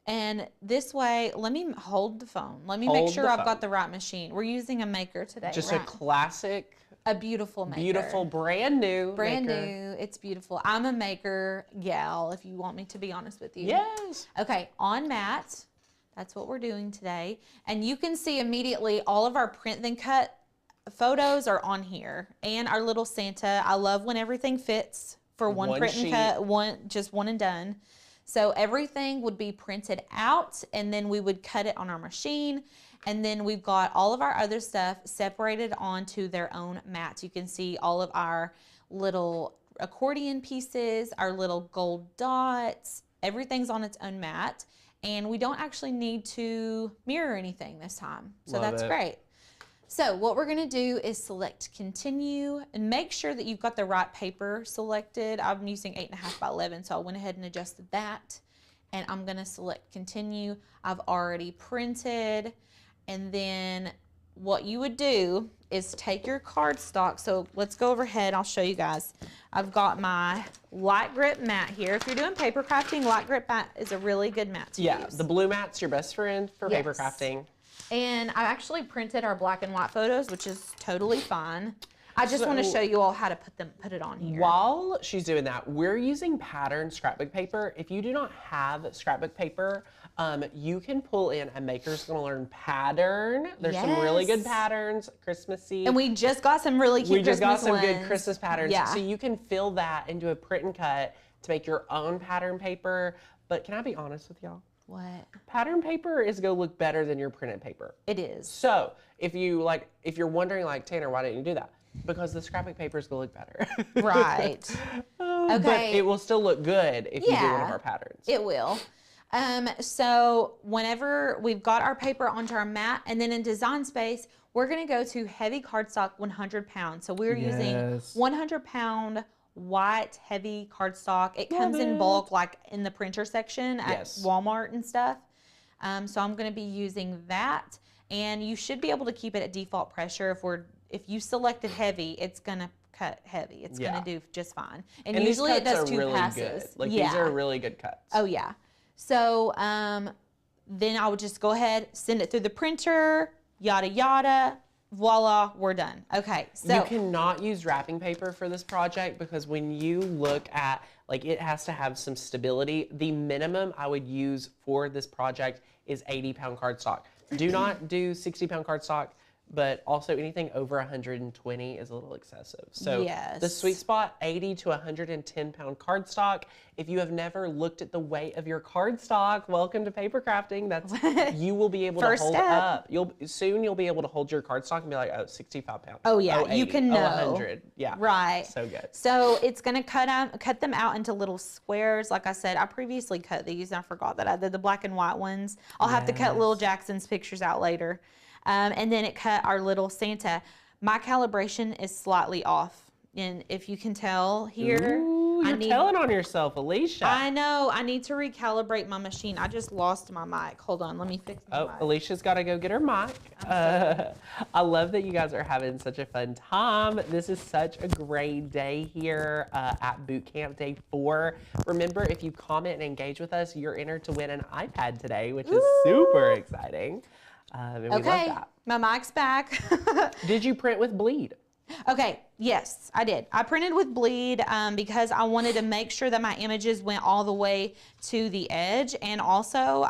And this way, let me hold the phone. Let me make sure I've got the right machine. We're using a maker today. Just a classic. A beautiful maker. Beautiful, brand new. Brand new. It's beautiful. I'm a maker gal, if you want me to be honest with you. Yes. Okay, on mat, that's what we're doing today. And you can see immediately all of our print then cut photos are on here. And our little Santa. I love when everything fits for one print and cut, just one and done. So everything would be printed out, and then we would cut it on our machine. And then we've got all of our other stuff separated onto their own mats. You can see all of our little accordion pieces, our little gold dots, everything's on its own mat. And we don't actually need to mirror anything this time. So that's great. So what we're gonna do is select continue and make sure that you've got the right paper selected. I'm using 8.5 by 11, so I went ahead and adjusted that. And I'm gonna select continue. I've already printed. And then what you would do is take your cardstock. So let's go overhead, I'll show you guys. I've got my light grip mat here. If you're doing paper crafting, light grip mat is a really good mat to use. Yeah, the blue mat's your best friend for paper crafting. And I actually printed our black and white photos, which is totally fine. I just want to show you all how to put it on here. While she's doing that, we're using pattern scrapbook paper. If you do not have scrapbook paper, you can pull in a Maker's Gonna Learn pattern. There's some really good patterns, Christmassy. And we just got some really cute Christmas ones. We just got some good Christmas patterns. Yeah. So you can fill that into a print and cut to make your own pattern paper. But can I be honest with y'all? What? Pattern paper is gonna look better than your printed paper. It is. So if you're wondering like, Tanner, why didn't you do that? Because the scrapbook paper is gonna look better. Right. Okay. But it will still look good if you do one of our patterns. It will. So whenever we've got our paper onto our mat, and then in Design Space, we're gonna go to heavy cardstock 100 pounds. So we're using 100 pound white heavy cardstock. It comes in bulk, like in the printer section at Walmart and stuff. So I'm gonna be using that, and you should be able to keep it at default pressure. If you selected heavy, it's gonna cut heavy. It's gonna do just fine. And usually it does 2 passes. Good. Like these are really good cuts. Oh yeah. So then I would just go ahead, send it through the printer, yada yada, voila, we're done. Okay, so you cannot use wrapping paper for this project because when you look at, like, it has to have some stability. The minimum I would use for this project is 80 pound cardstock. Do not do 60 pound cardstock. but also anything over 120 is a little excessive. So Yes. the sweet spot, 80 to 110 pound cardstock. If you have never looked at the weight of your cardstock, welcome to paper crafting. That's you will be able to First hold step. up. You'll be able to hold your cardstock and be like, oh, 65 pounds. Oh yeah, oh, 80, you can know. 100. Yeah. Right. So good. So it's gonna cut them out into little squares. Like I said, I previously cut these and I forgot that I did the black and white ones. I'll have to cut Lil Jackson's pictures out later. And then it cut our little Santa. My calibration is slightly off. And if you can tell here, Ooh, you're telling on yourself, Alicia. I know. I need to recalibrate my machine. I just lost my mic. Hold on. Let me fix my mic. Alicia's got to go get her mic. I love that you guys are having such a fun time. This is such a great day here at Boot Camp Day 4. Remember, if you comment and engage with us, you're entered to win an iPad today, which is super exciting. And we love that. My mic's back. Did you print with bleed? Okay, yes, I did. I printed with bleed because I wanted to make sure that my images went all the way to the edge, and also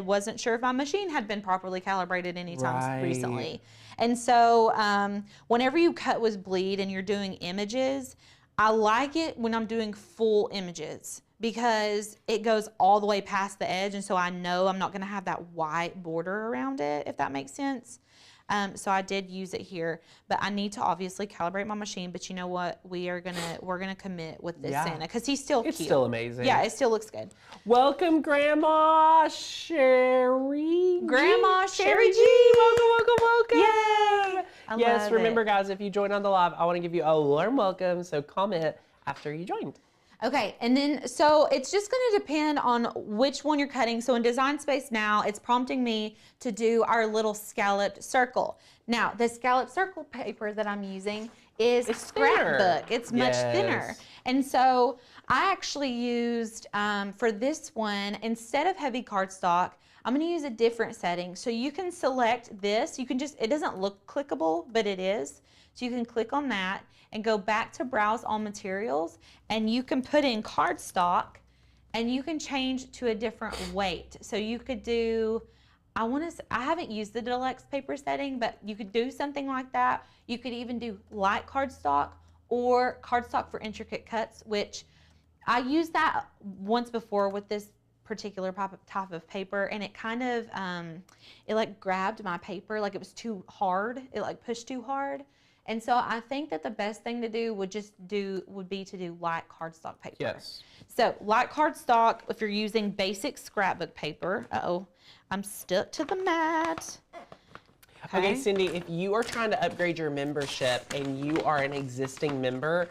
wasn't sure if my machine had been properly calibrated anytime recently. And so whenever you cut with bleed and you're doing images, I like it when I'm doing full images because it goes all the way past the edge, and so I know I'm not gonna have that white border around it, if that makes sense. So I did use it here, but I need to obviously calibrate my machine. But you know what? We're gonna commit with this Santa because he's still cute. It's still amazing. Yeah, it still looks good. Welcome, Grandma Sherry. Grandma Sherry G. Welcome. Yay! Yes, remember guys, if you join on the live, I want to give you a warm welcome. So comment after you joined. Okay, and then, so it's just gonna depend on which one you're cutting. So in Design Space now, it's prompting me to do our little scalloped circle. Now, the scalloped circle paper that I'm using is scrapbook. It's much thinner. And so I actually used, for this one, instead of heavy cardstock, I'm gonna use a different setting. So you can select this. You can just, it doesn't look clickable, but it is. So you can click on that and go back to browse all materials, and you can put in cardstock and you can change to a different weight. So you could do, I haven't used the deluxe paper setting, but you could do something like that. You could even do light cardstock or cardstock for intricate cuts, which I used that once before with this particular type of paper, and it kind of, it like grabbed my paper, like it was too hard. It like pushed too hard. And so I think that the best thing to do would be to do light cardstock paper. Yes. So light cardstock, if you're using basic scrapbook paper, I'm stuck to the mat. Okay, Cindy, if you are trying to upgrade your membership and you are an existing member,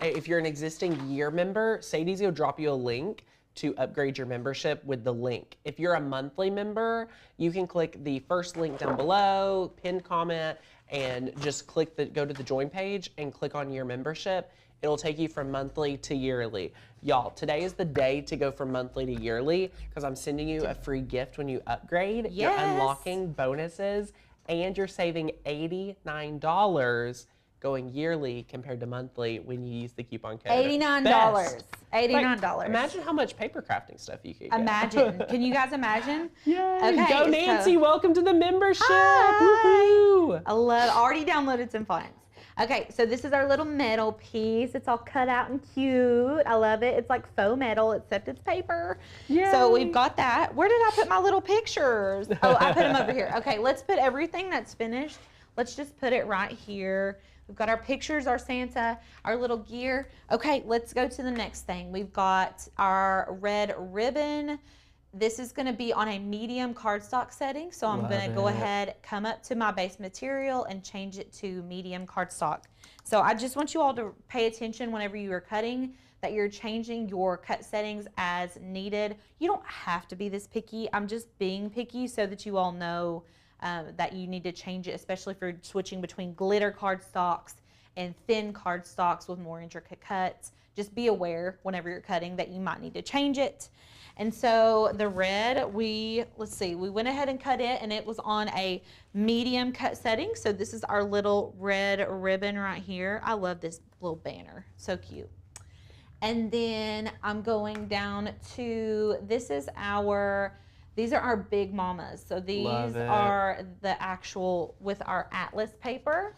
if you're an existing year member, Sadie's gonna drop you a link to upgrade your membership with the link. If you're a monthly member, you can click the first link down below, pinned comment, and just go to the join page and click on your membership. It'll take you from monthly to yearly. Y'all, today is the day to go from monthly to yearly because I'm sending you a free gift when you upgrade. Yes. You're unlocking bonuses and you're saving $89 going yearly compared to monthly when you use the coupon code. $89. $89. Like, imagine how much paper crafting stuff you could get. Imagine. Can you guys imagine? Yay. Okay, Go Nancy, so, welcome to the membership. Hi. I already downloaded some fonts. Okay, so this is our little metal piece. It's all cut out and cute. I love it. It's like faux metal, except it's paper. Yay. So we've got that. Where did I put my little pictures? Oh, I put them over here. Okay, let's put everything that's finished. Let's just put it right here. We've got our pictures, our Santa, our little gear. Okay, let's go to the next thing. We've got our red ribbon. This is gonna be on a medium cardstock setting. So I'm gonna go ahead, come up to my base material and change it to medium cardstock. So I just want you all to pay attention whenever you are cutting, that you're changing your cut settings as needed. You don't have to be this picky. I'm just being picky so that you all know that you need to change it, especially if you're switching between glitter cardstocks and thin cardstocks with more intricate cuts. Just be aware whenever you're cutting that you might need to change it. And so the red, we went ahead and cut it, and it was on a medium cut setting. So this is our little red ribbon right here. I love this little banner, so cute. And then I'm going down to, this is our These are our big mamas. So these are the actual with our atlas paper.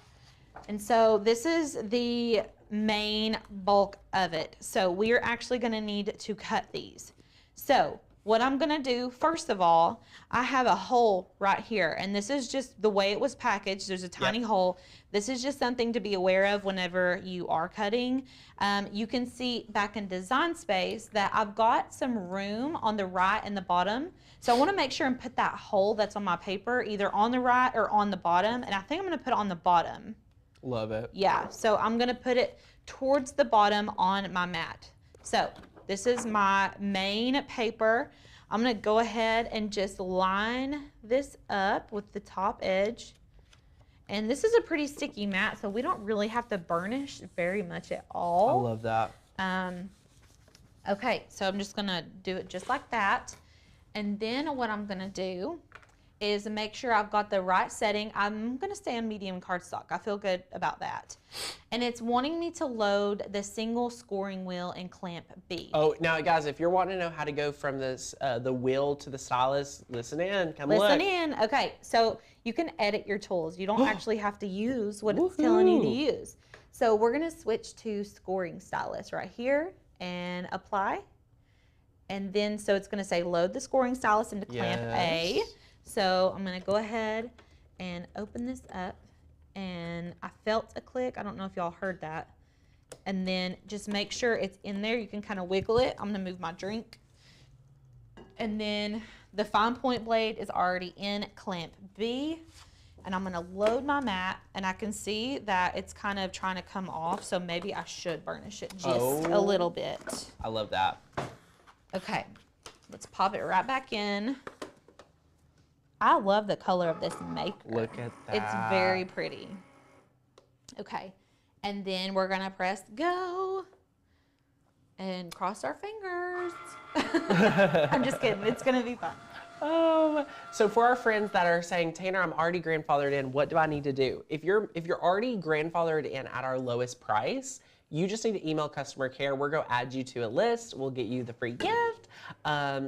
And so this is the main bulk of it. So we are actually going to need to cut these. So what I'm going to do, first of all, I have a hole right here, and this is just the way it was packaged. There's a tiny hole. This is just something to be aware of whenever you are cutting. You can see back in Design Space that I've got some room on the right and the bottom. So I want to make sure and put that hole that's on my paper either on the right or on the bottom, and I think I'm going to put it on the bottom. Love it. Yeah, so I'm going to put it towards the bottom on my mat. So this is my main paper. I'm going to go ahead and just line this up with the top edge. And this is a pretty sticky mat, so we don't really have to burnish very much at all. I love that. Okay, so I'm just going to do it just like that. And then what I'm going to do is make sure I've got the right setting. I'm going to stay on medium cardstock. I feel good about that. And it's wanting me to load the single scoring wheel in clamp B. Oh, now guys, if you're wanting to know how to go from this the wheel to the stylus, listen in. Come look. Listen in. Okay, so you can edit your tools. You don't actually have to use what it's telling you to use. So we're going to switch to scoring stylus right here and apply. And then so it's going to say load the scoring stylus into clamp A. So I'm going to go ahead and open this up, and I felt a click. I don't know if y'all heard that. And then just make sure it's in there. You can kind of wiggle it. I'm going to move my drink. And then the fine point blade is already in clamp B. And I'm going to load my mat, and I can see that it's kind of trying to come off. So maybe I should burnish it just a little bit. I love that. Okay, let's pop it right back in. I love the color of this maker. Look at that. It's very pretty. Okay, and then we're gonna press go and cross our fingers. I'm just kidding, it's gonna be fun. So for our friends that are saying, Tanner, I'm already grandfathered in, what do I need to do? If you're already grandfathered in at our lowest price, you just need to email customer care. We're going to add you to a list. We'll get you the free gift.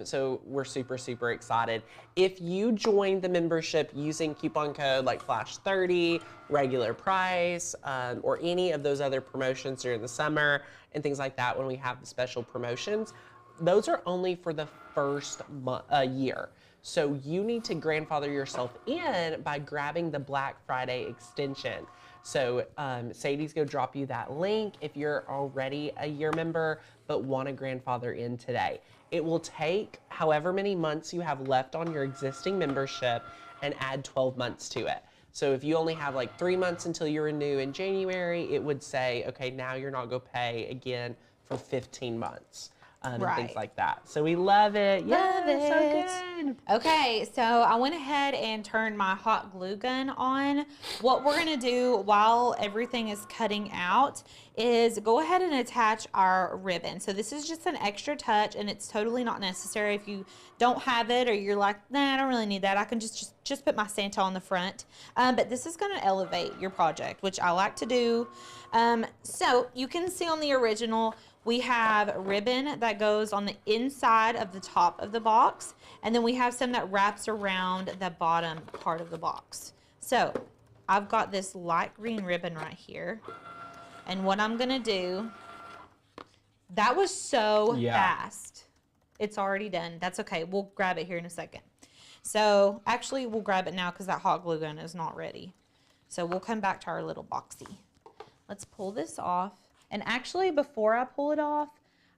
So we're super, super excited. If you join the membership using coupon code like Flash30, regular price, or any of those other promotions during the summer and things like that when we have the special promotions, those are only for the first year. So you need to grandfather yourself in by grabbing the Black Friday extension. So Sadie's going to drop you that link if you're already a year member but want to grandfather in today. It will take however many months you have left on your existing membership and add 12 months to it. So if you only have like 3 months until you renew in January, it would say, okay, now you're not going to pay again for 15 months. And things like that. So we love it. Love it. So good. Okay, so I went ahead and turned my hot glue gun on. What we're gonna do while everything is cutting out is go ahead and attach our ribbon. So this is just an extra touch, and it's totally not necessary. If you don't have it, or you're like, nah, I don't really need that, I can just put my Santa on the front. But this is gonna elevate your project, which I like to do. So you can see on the original, we have ribbon that goes on the inside of the top of the box, and then we have some that wraps around the bottom part of the box. So I've got this light green ribbon right here, and what I'm gonna do, that was so fast. It's already done. That's okay. We'll grab it here in a second. So actually, we'll grab it now because that hot glue gun is not ready. So we'll come back to our little boxy. Let's pull this off. And actually, before I pull it off,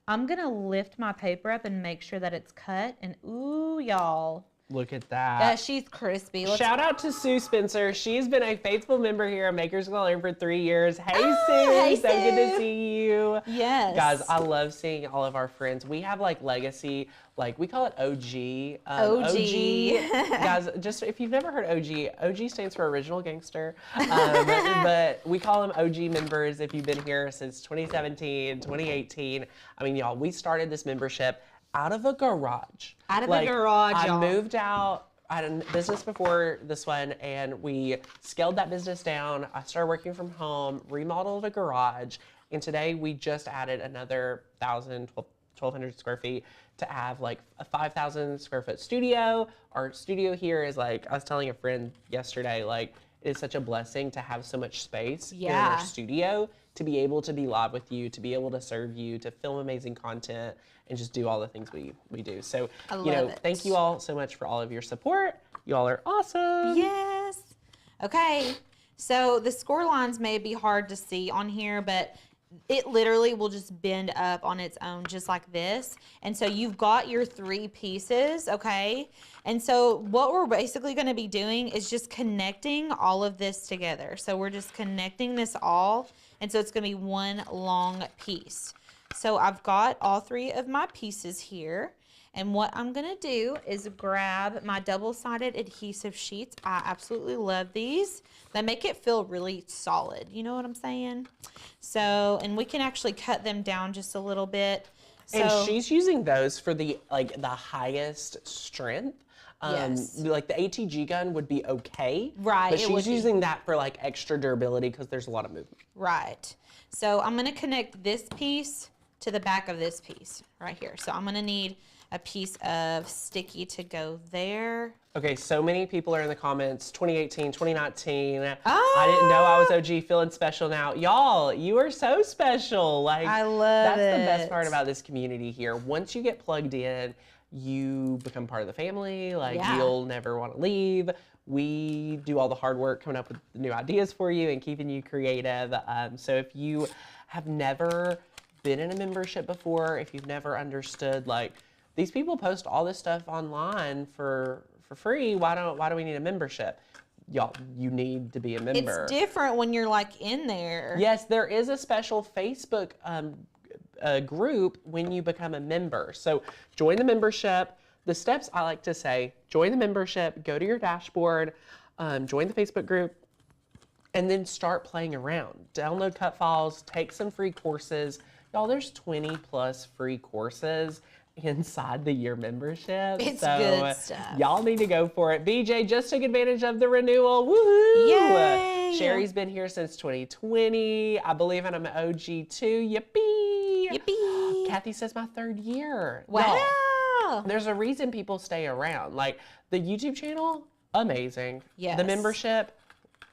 I'm gonna lift my paper up and make sure that it's cut. And ooh, y'all. Look at that. She's crispy. Shout out to Sue Spencer. She's been a faithful member here at Makers Gonna Learn for 3 years. Hey, Sue. Hey, so good to see you. Yes. Guys, I love seeing all of our friends. We have like legacy, like we call it OG. OG. Guys, just if you've never heard OG stands for Original Gangster. But we call them OG members if you've been here since 2017, 2018. I mean, y'all, we started this membership out of a garage. Out of a garage, y'all. I moved out. I had a business before this one, and we scaled that business down. I started working from home, remodeled a garage, and today we just added another 1,200 square feet to have like a 5,000 square foot studio. Our studio here is like, I was telling a friend yesterday, like it is such a blessing to have so much space here in our studio to be able to be live with you, to be able to serve you, to film amazing content, and just do all the things we do. So, thank you all so much for all of your support. You all are awesome. Yes. Okay. So the score lines may be hard to see on here, but it literally will just bend up on its own just like this. And so you've got your 3 pieces, okay? And so what we're basically going to be doing is just connecting all of this together. So we're just connecting this all, and so it's going to be one long piece. So I've got all 3 of my pieces here. And what I'm going to do is grab my double-sided adhesive sheets. I absolutely love these. They make it feel really solid. You know what I'm saying? So, and we can actually cut them down just a little bit. So, and she's using those for the highest strength. Yes. Like the ATG gun would be okay. Right. But she's using that for like extra durability because there's a lot of movement. Right. So I'm going to connect this piece to the back of this piece right here. So I'm going to need a piece of sticky to go there. Okay, so many people are in the comments, 2018, 2019. I didn't know I was OG, feeling special now. Y'all, you are so special. Like, I love that's the best part about this community here. Once you get plugged in, you become part of the family. Like, you'll never want to leave. We do all the hard work coming up with new ideas for you and keeping you creative. So if you have never been in a membership before, if you've never understood, like, these people post all this stuff online for free. Why do we need a membership? Y'all, you need to be a member. It's different when you're like in there. Yes, there is a special Facebook group when you become a member. So join the membership. The steps I like to say: join the membership, go to your dashboard, join the Facebook group, and then start playing around. Download cut files, take some free courses. Y'all, there's 20 plus free courses inside the year membership. It's good stuff. Y'all need to go for it. BJ just took advantage of the renewal. Woohoo! Yay! Sherry's been here since 2020. I believe I'm an OG too. Yippee! Yippee! Kathy says my 3rd year. Wow! Y'all, there's a reason people stay around. Like the YouTube channel, amazing. Yes. The membership,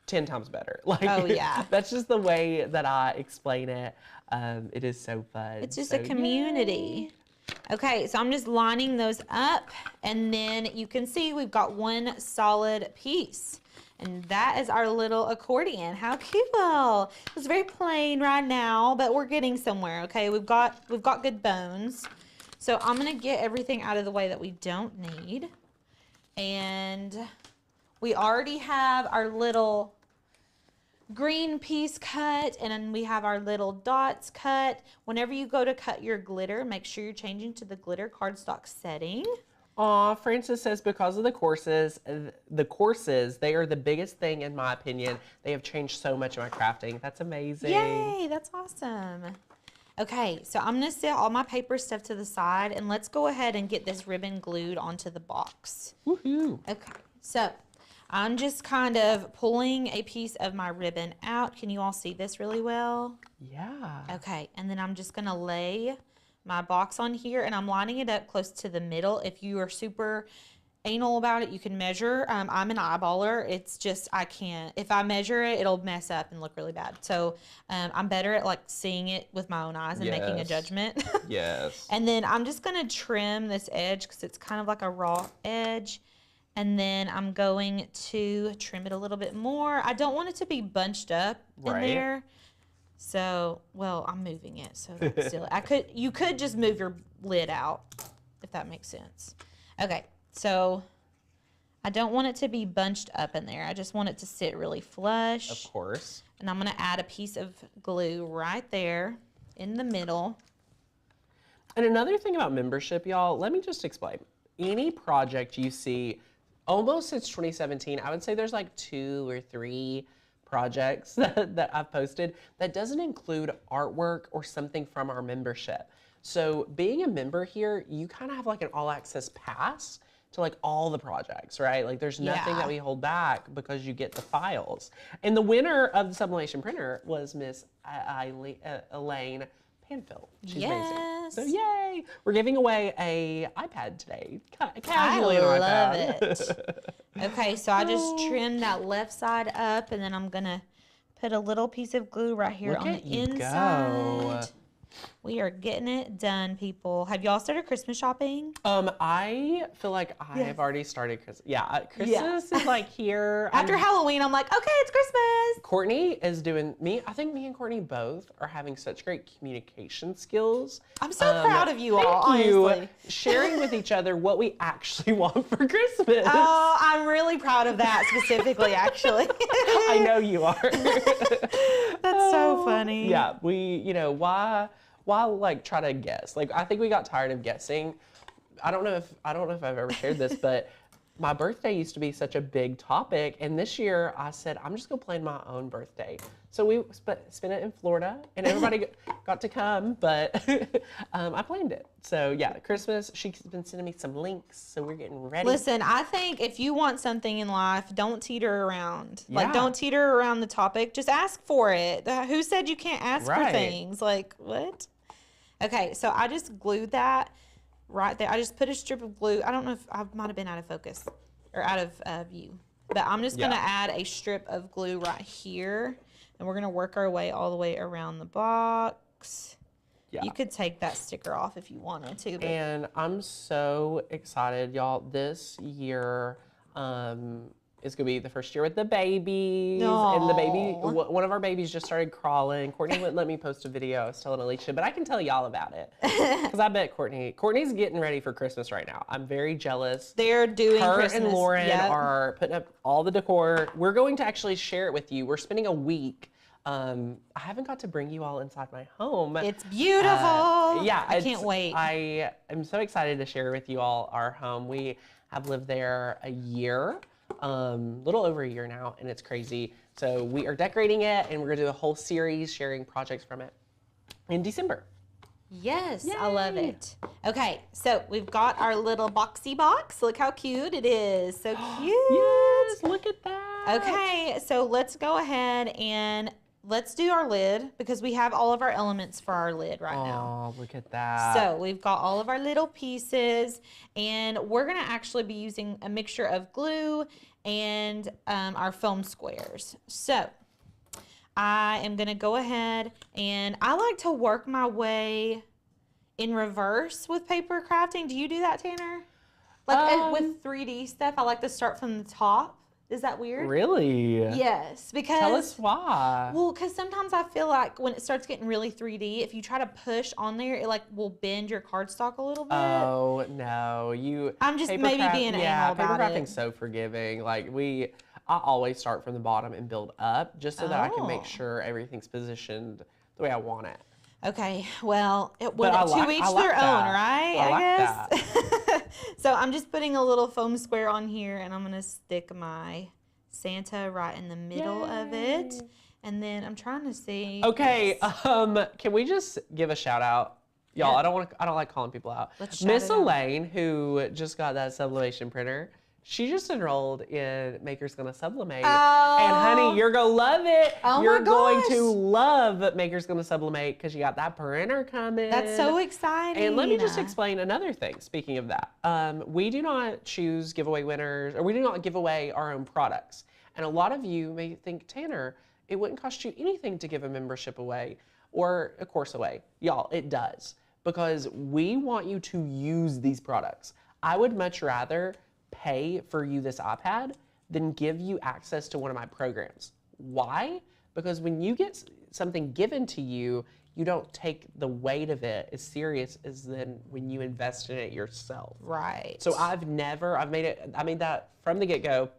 10 times better. Like, oh yeah. That's just the way that I explain it. It is so fun. It's just a community. Yay. Okay, so I'm just lining those up, and then you can see we've got one solid piece. And that is our little accordion. How cool. It's very plain right now, but we're getting somewhere, okay? We've got good bones. So I'm gonna get everything out of the way that we don't need. And we already have our little green piece cut, and then we have our little dots cut. Whenever you go to cut your glitter, make sure you're changing to the glitter cardstock setting. Aw, Francis says because of the courses, they are the biggest thing in my opinion. They have changed so much in my crafting. That's amazing. Yay, that's awesome. Okay, so I'm gonna set all my paper stuff to the side, and let's go ahead and get this ribbon glued onto the box. Woohoo. Okay, so I'm just kind of pulling a piece of my ribbon out. Can you all see this really well? Yeah. Okay, and then I'm just gonna lay my box on here, and I'm lining it up close to the middle. If you are super anal about it, you can measure. I'm an eyeballer. It's just, I can't. If I measure it, it'll mess up and look really bad. So I'm better at like seeing it with my own eyes and making a judgment. Yes. And then I'm just gonna trim this edge because it's kind of like a raw edge. And then I'm going to trim it a little bit more. I don't want it to be bunched up in there. So, well, I'm moving it. So that's still, you could just move your lid out, if that makes sense. Okay, so I don't want it to be bunched up in there. I just want it to sit really flush. Of course. And I'm gonna add a piece of glue right there in the middle. And another thing about membership, y'all, let me just explain. Any project you see, almost since 2017, I would say there's like 2 or 3 projects that I've posted that doesn't include artwork or something from our membership. So being a member here, you kind of have like an all access pass to like all the projects, right? Like there's nothing that we hold back because you get the files. And the winner of the sublimation printer was Miss Elaine hand fill. She's Yes. amazing. So yay! We're giving away a iPad today. Casually an iPad. I love it. Okay, so I just trimmed that left side up, and then I'm gonna put a little piece of glue right here Look on at the you inside. go. We are getting it done, people. Have y'all started Christmas shopping? I feel like I have already started Christmas. Yeah, Christmas is like here. After Halloween, I'm like, okay, it's Christmas. Courtney is doing I think me and Courtney both are having such great communication skills. I'm so proud of you all, Thank you. honestly. Sharing with each other what we actually want for Christmas. Oh, I'm really proud of that specifically, actually. I know you are. That's so funny. Yeah, why like try to guess? Like I think we got tired of guessing. I don't know if I've ever shared this, but my birthday used to be such a big topic, and this year I said I'm just gonna plan my own birthday. So we spent it in Florida, and everybody got to come, but I planned it. So yeah, Christmas. She's been sending me some links, so we're getting ready. Listen, I think if you want something in life, don't teeter around. Yeah. Like, don't teeter around the topic. Just ask for it. Who said you can't ask for Right. things? Like, what? Okay, so I just glued that right there. I just put a strip of glue. I don't know if I might have been out of focus or out of view, but I'm just going to add a strip of glue right here, and we're going to work our way all the way around the box. Yeah. You could take that sticker off if you wanted to. But And I'm so excited, y'all. This year is going to be the first year with the babies. And the baby, one of our babies just started crawling. Courtney wouldn't let me post a video. I was telling Alicia, but I can tell y'all about it. Because I bet Courtney's getting ready for Christmas right now. I'm very jealous. they're doing Her Christmas. and Lauren Yep. are putting up all the decor. We're going to actually share it with you. We're spending a week. I haven't got to bring you all inside my home. It's beautiful. Yeah, I can't wait. I am so excited to share with you all our home. We have lived there a year, little over a year now, and it's crazy. So we are decorating it, and we're gonna do a whole series sharing projects from it in December. Yes, I love it. Okay, so we've got our little boxy box. Look how cute it is. So cute. Yes, look at that. Okay, so let's go ahead and let's do our lid because we have all of our elements for our lid right now. Oh, look at that. So we've got all of our little pieces, and we're gonna actually be using a mixture of glue and our foam squares. So I am gonna go ahead, and I like to work my way in reverse with paper crafting. Do you do that, Tanner? Like with 3D stuff, I like to start from the top. Is that weird? Really? Yes, because Tell us why. well, because sometimes I feel like when it starts getting really 3D, if you try to push on there, it like will bend your cardstock a little bit. Oh no, I'm just maybe being anal about paper it. crafting's so forgiving. Like I always start from the bottom and build up, just so that I can make Oh. sure everything's positioned the way I want it. Okay, well, I to like- each I like their own, that. right? I like guess. So I'm just putting a little foam square on here, and I'm gonna stick my Santa right in the middle of it, Yay. and then I'm trying to see. Okay, Yes. can we just give a shout out? Y'all, Yeah. I don't like calling people out. Let's shout Miss it out. Elaine, who just got that sublimation printer, she just enrolled in Maker's Gonna Sublimate. Oh. And honey, you're gonna love it. Oh You're my going gosh. to love Maker's Gonna Sublimate because you got that printer coming. That's so exciting. And let me just explain another thing. Speaking of that, we do not choose giveaway winners, or we do not give away our own products. And a lot of you may think, Tanner, it wouldn't cost you anything to give a membership away or a course away. Y'all, it does, because we want you to use these products. I would much rather pay for you this iPad than give you access to one of my programs. Why? Because when you get something given to you, you don't take the weight of it as serious as then when you invest in it yourself. Right. So I made that from the get-go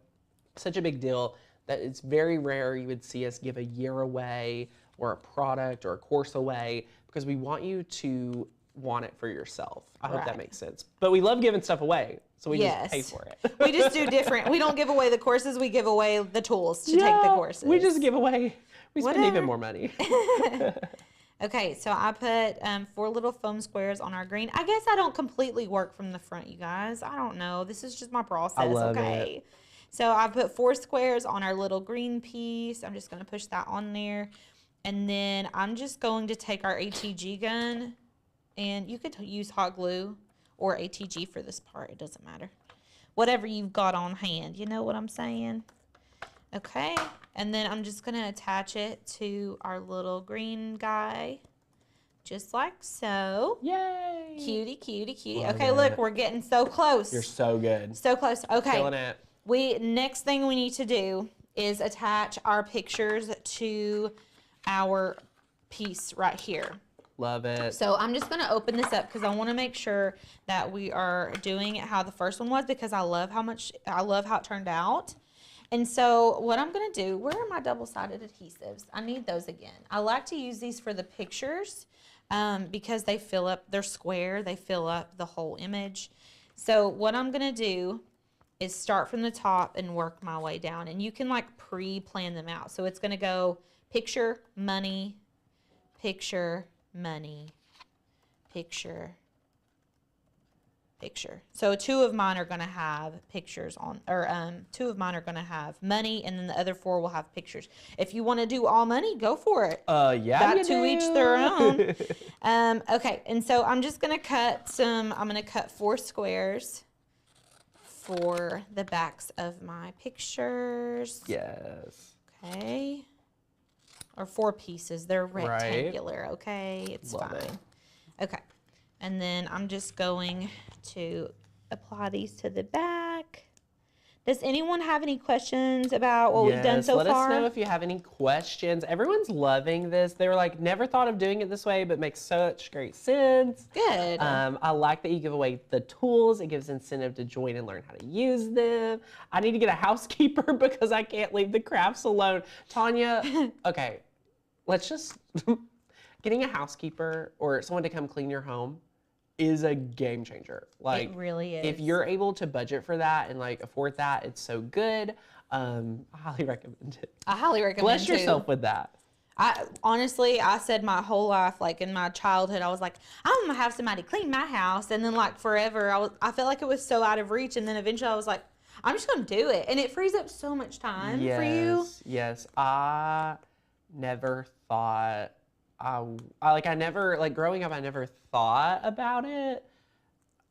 such a big deal that it's very rare you would see us give a year away or a product or a course away, because we want you to want it for yourself. I hope that Right. makes sense. But we love giving stuff away, so we just pay for it. We just do different. We don't give away the courses. We give away the tools to take the courses. We just give away. We spend Whatever. even more money. Okay, so I put 4 little foam squares on our green. I guess I don't completely work from the front, you guys. I don't know. This is just my process, I love okay? So I put 4 squares on our little green piece. I'm just going to push that on there. And then I'm just going to take our ATG gun, and you could use hot glue or ATG for this part. It doesn't matter. Whatever you've got on hand. You know what I'm saying? Okay. And then I'm just going to attach it to our little green guy. Just like so. Yay! Cutie, cutie, cutie. Love okay, it. look, we're getting so close. You're so good. So close. Okay. Killing it. Next thing we need to do is attach our pictures to our piece right here. Love it. So I'm just going to open this up because I want to make sure that we are doing it how the first one was, because I love how it turned out. And so what I'm going to do, where are my double-sided adhesives? I need those again. I like to use these for the pictures because they fill up, they're square, they fill up the whole image. So what I'm going to do is start from the top and work my way down. And you can like pre-plan them out. So it's going to go picture, money, picture, money, picture, picture. So two of mine are going to have pictures on, or two of mine are going to have money, and then the other four will have pictures. If you want to do all money, go for it. Yeah, Got to each their own. Okay, and so I'm just going to cut I'm going to cut 4 squares for the backs of my pictures. Yes. Okay. Or 4 pieces. They're rectangular, right. Okay? It's Love fine. it. Okay. And then I'm just going to apply these to the back. Does anyone have any questions about what we've done so let far? us know if you have any questions. Everyone's loving this. They were like, never thought of doing it this way, but makes such great sense. Good. I like that you give away the tools. It gives incentive to join and learn how to use them. I need to get a housekeeper because I can't leave the crafts alone. Tanya, okay, let's just, getting a housekeeper or someone to come clean your home is a game changer. Like, it really is. If you're able to budget for that and like afford that, it's so good. I highly recommend it. I highly recommend Bless yourself with that. Honestly, I said my whole life, like in my childhood, I was like, I'm gonna have somebody clean my house, and then like forever, I felt like it was so out of reach, and then eventually I was like, I'm just gonna do it, and it frees up so much time for you. Yes, I never thought. I never, like growing up, I never thought about it,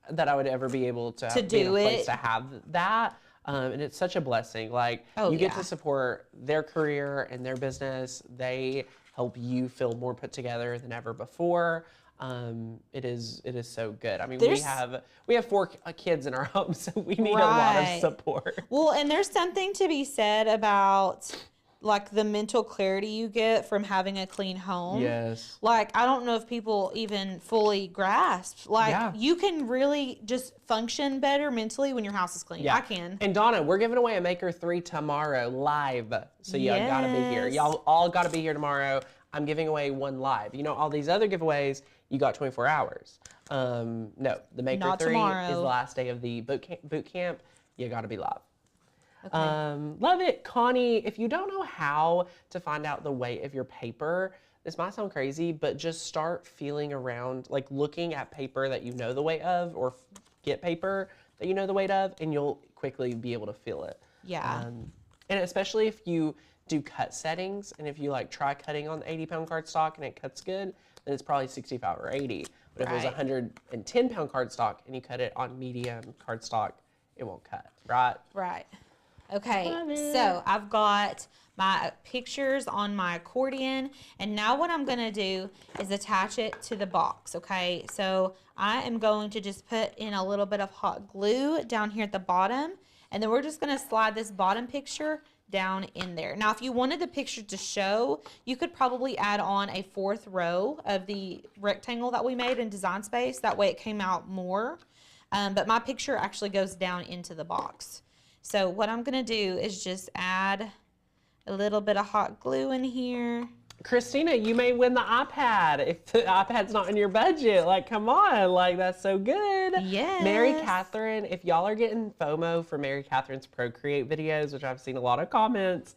that I would ever be able to be in a place to have that. And it's such a blessing. Like, you get to support their career and their business. They help you feel more put together than ever before. It is so good. I mean, we have 4 kids in our home, so we need a lot of support. Well, and there's something to be said about like the mental clarity you get from having a clean home. Yes. Like, I don't know if people even fully grasp. Like, you can really just function better mentally when your house is clean. I can. And Donna, we're giving away a Maker 3 tomorrow live. So you gotta be here. Y'all all gotta be here tomorrow. I'm giving away 1 live. You know, all these other giveaways, you got 24 hours. No, the Maker Not 3 tomorrow. is the last day of the boot camp. You gotta be live. Okay. Love it. Connie, if you don't know how to find out the weight of your paper, this might sound crazy, but just start feeling around, like looking at paper that you know the weight of, or get paper that you know the weight of, and you'll quickly be able to feel it. Yeah. And especially if you do cut settings, and if you like try cutting on the 80-pound cardstock and it cuts good, then it's probably 65 or 80. But if it was 110-pound cardstock and you cut it on medium cardstock, it won't cut, right? Right. Okay, so I've got my pictures on my accordion, and now what I'm gonna do is attach it to the box, okay? So I am going to just put in a little bit of hot glue down here at the bottom, and then we're just gonna slide this bottom picture down in there. Now, if you wanted the picture to show, you could probably add on a 4th row of the rectangle that we made in Design Space. That way it came out more, but my picture actually goes down into the box. So what I'm going to do is just add a little bit of hot glue in here. Christina, you may win the iPad if the iPad's not in your budget. Like, come on, like that's so good. Yes. Mary Catherine, if y'all are getting FOMO for Mary Catherine's Procreate videos, which I've seen a lot of comments,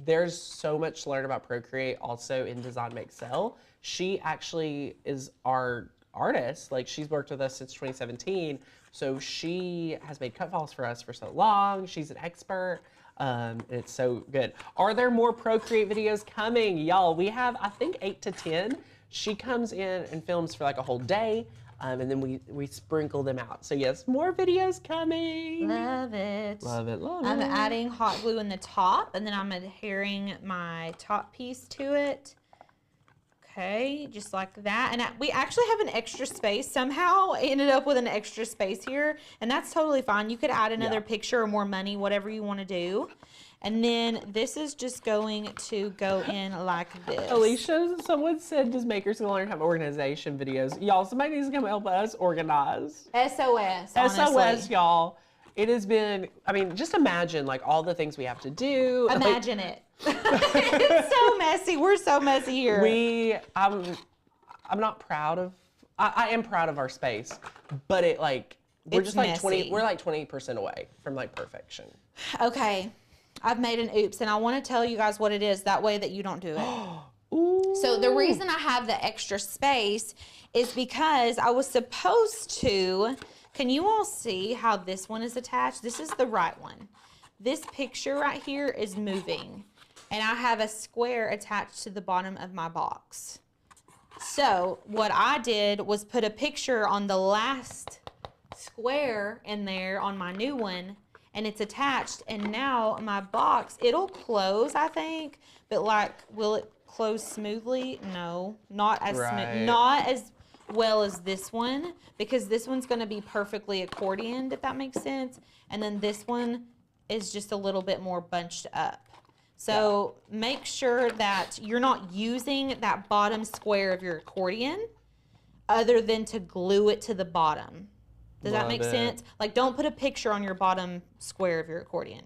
there's so much to learn about Procreate also in Design Make Sell. She actually is our artist. Like, she's worked with us since 2017. So she has made cut files for us for so long. She's an expert. It's so good. Are there more Procreate videos coming? Y'all, we have, I think, 8 to 10. She comes in and films for like a whole day, and then we sprinkle them out. So yes, more videos coming. Love it. Love it, love it. I'm adding hot glue in the top, and then I'm adhering my top piece to it. Okay, just like that. And we actually have an extra space. Somehow I ended up with an extra space here, and that's totally fine. You could add another picture or more money, whatever you want to do. And then this is just going to go in like this. Alicia, someone said, does Makers Gonna Learn have organization videos? Y'all, somebody needs to come help us organize. SOS, honestly. SOS, y'all. It has been, I mean, just imagine like all the things we have to do. Imagine it. It's so messy. We're so messy here. I'm not proud of, I am proud of our space, but we're just like messy. we're like 20% away from like perfection. Okay. I've made an oops, and I want to tell you guys what it is. That way that you don't do it. Ooh. So the reason I have the extra space is because I was supposed to, can you all see how this one is attached? This is the right one. This picture right here is moving, and I have a square attached to the bottom of my box. So what I did was put a picture on the last square in there on my new one, and it's attached, and now my box, it'll close, I think, but like, will it close smoothly? No, not as smooth, not as well as this one, because this one's going to be perfectly accordioned, if that makes sense, and then this one is just a little bit more bunched up. So make sure that you're not using that bottom square of your accordion other than to glue it to the bottom. Does that make sense? Like, don't put a picture on your bottom square of your accordion.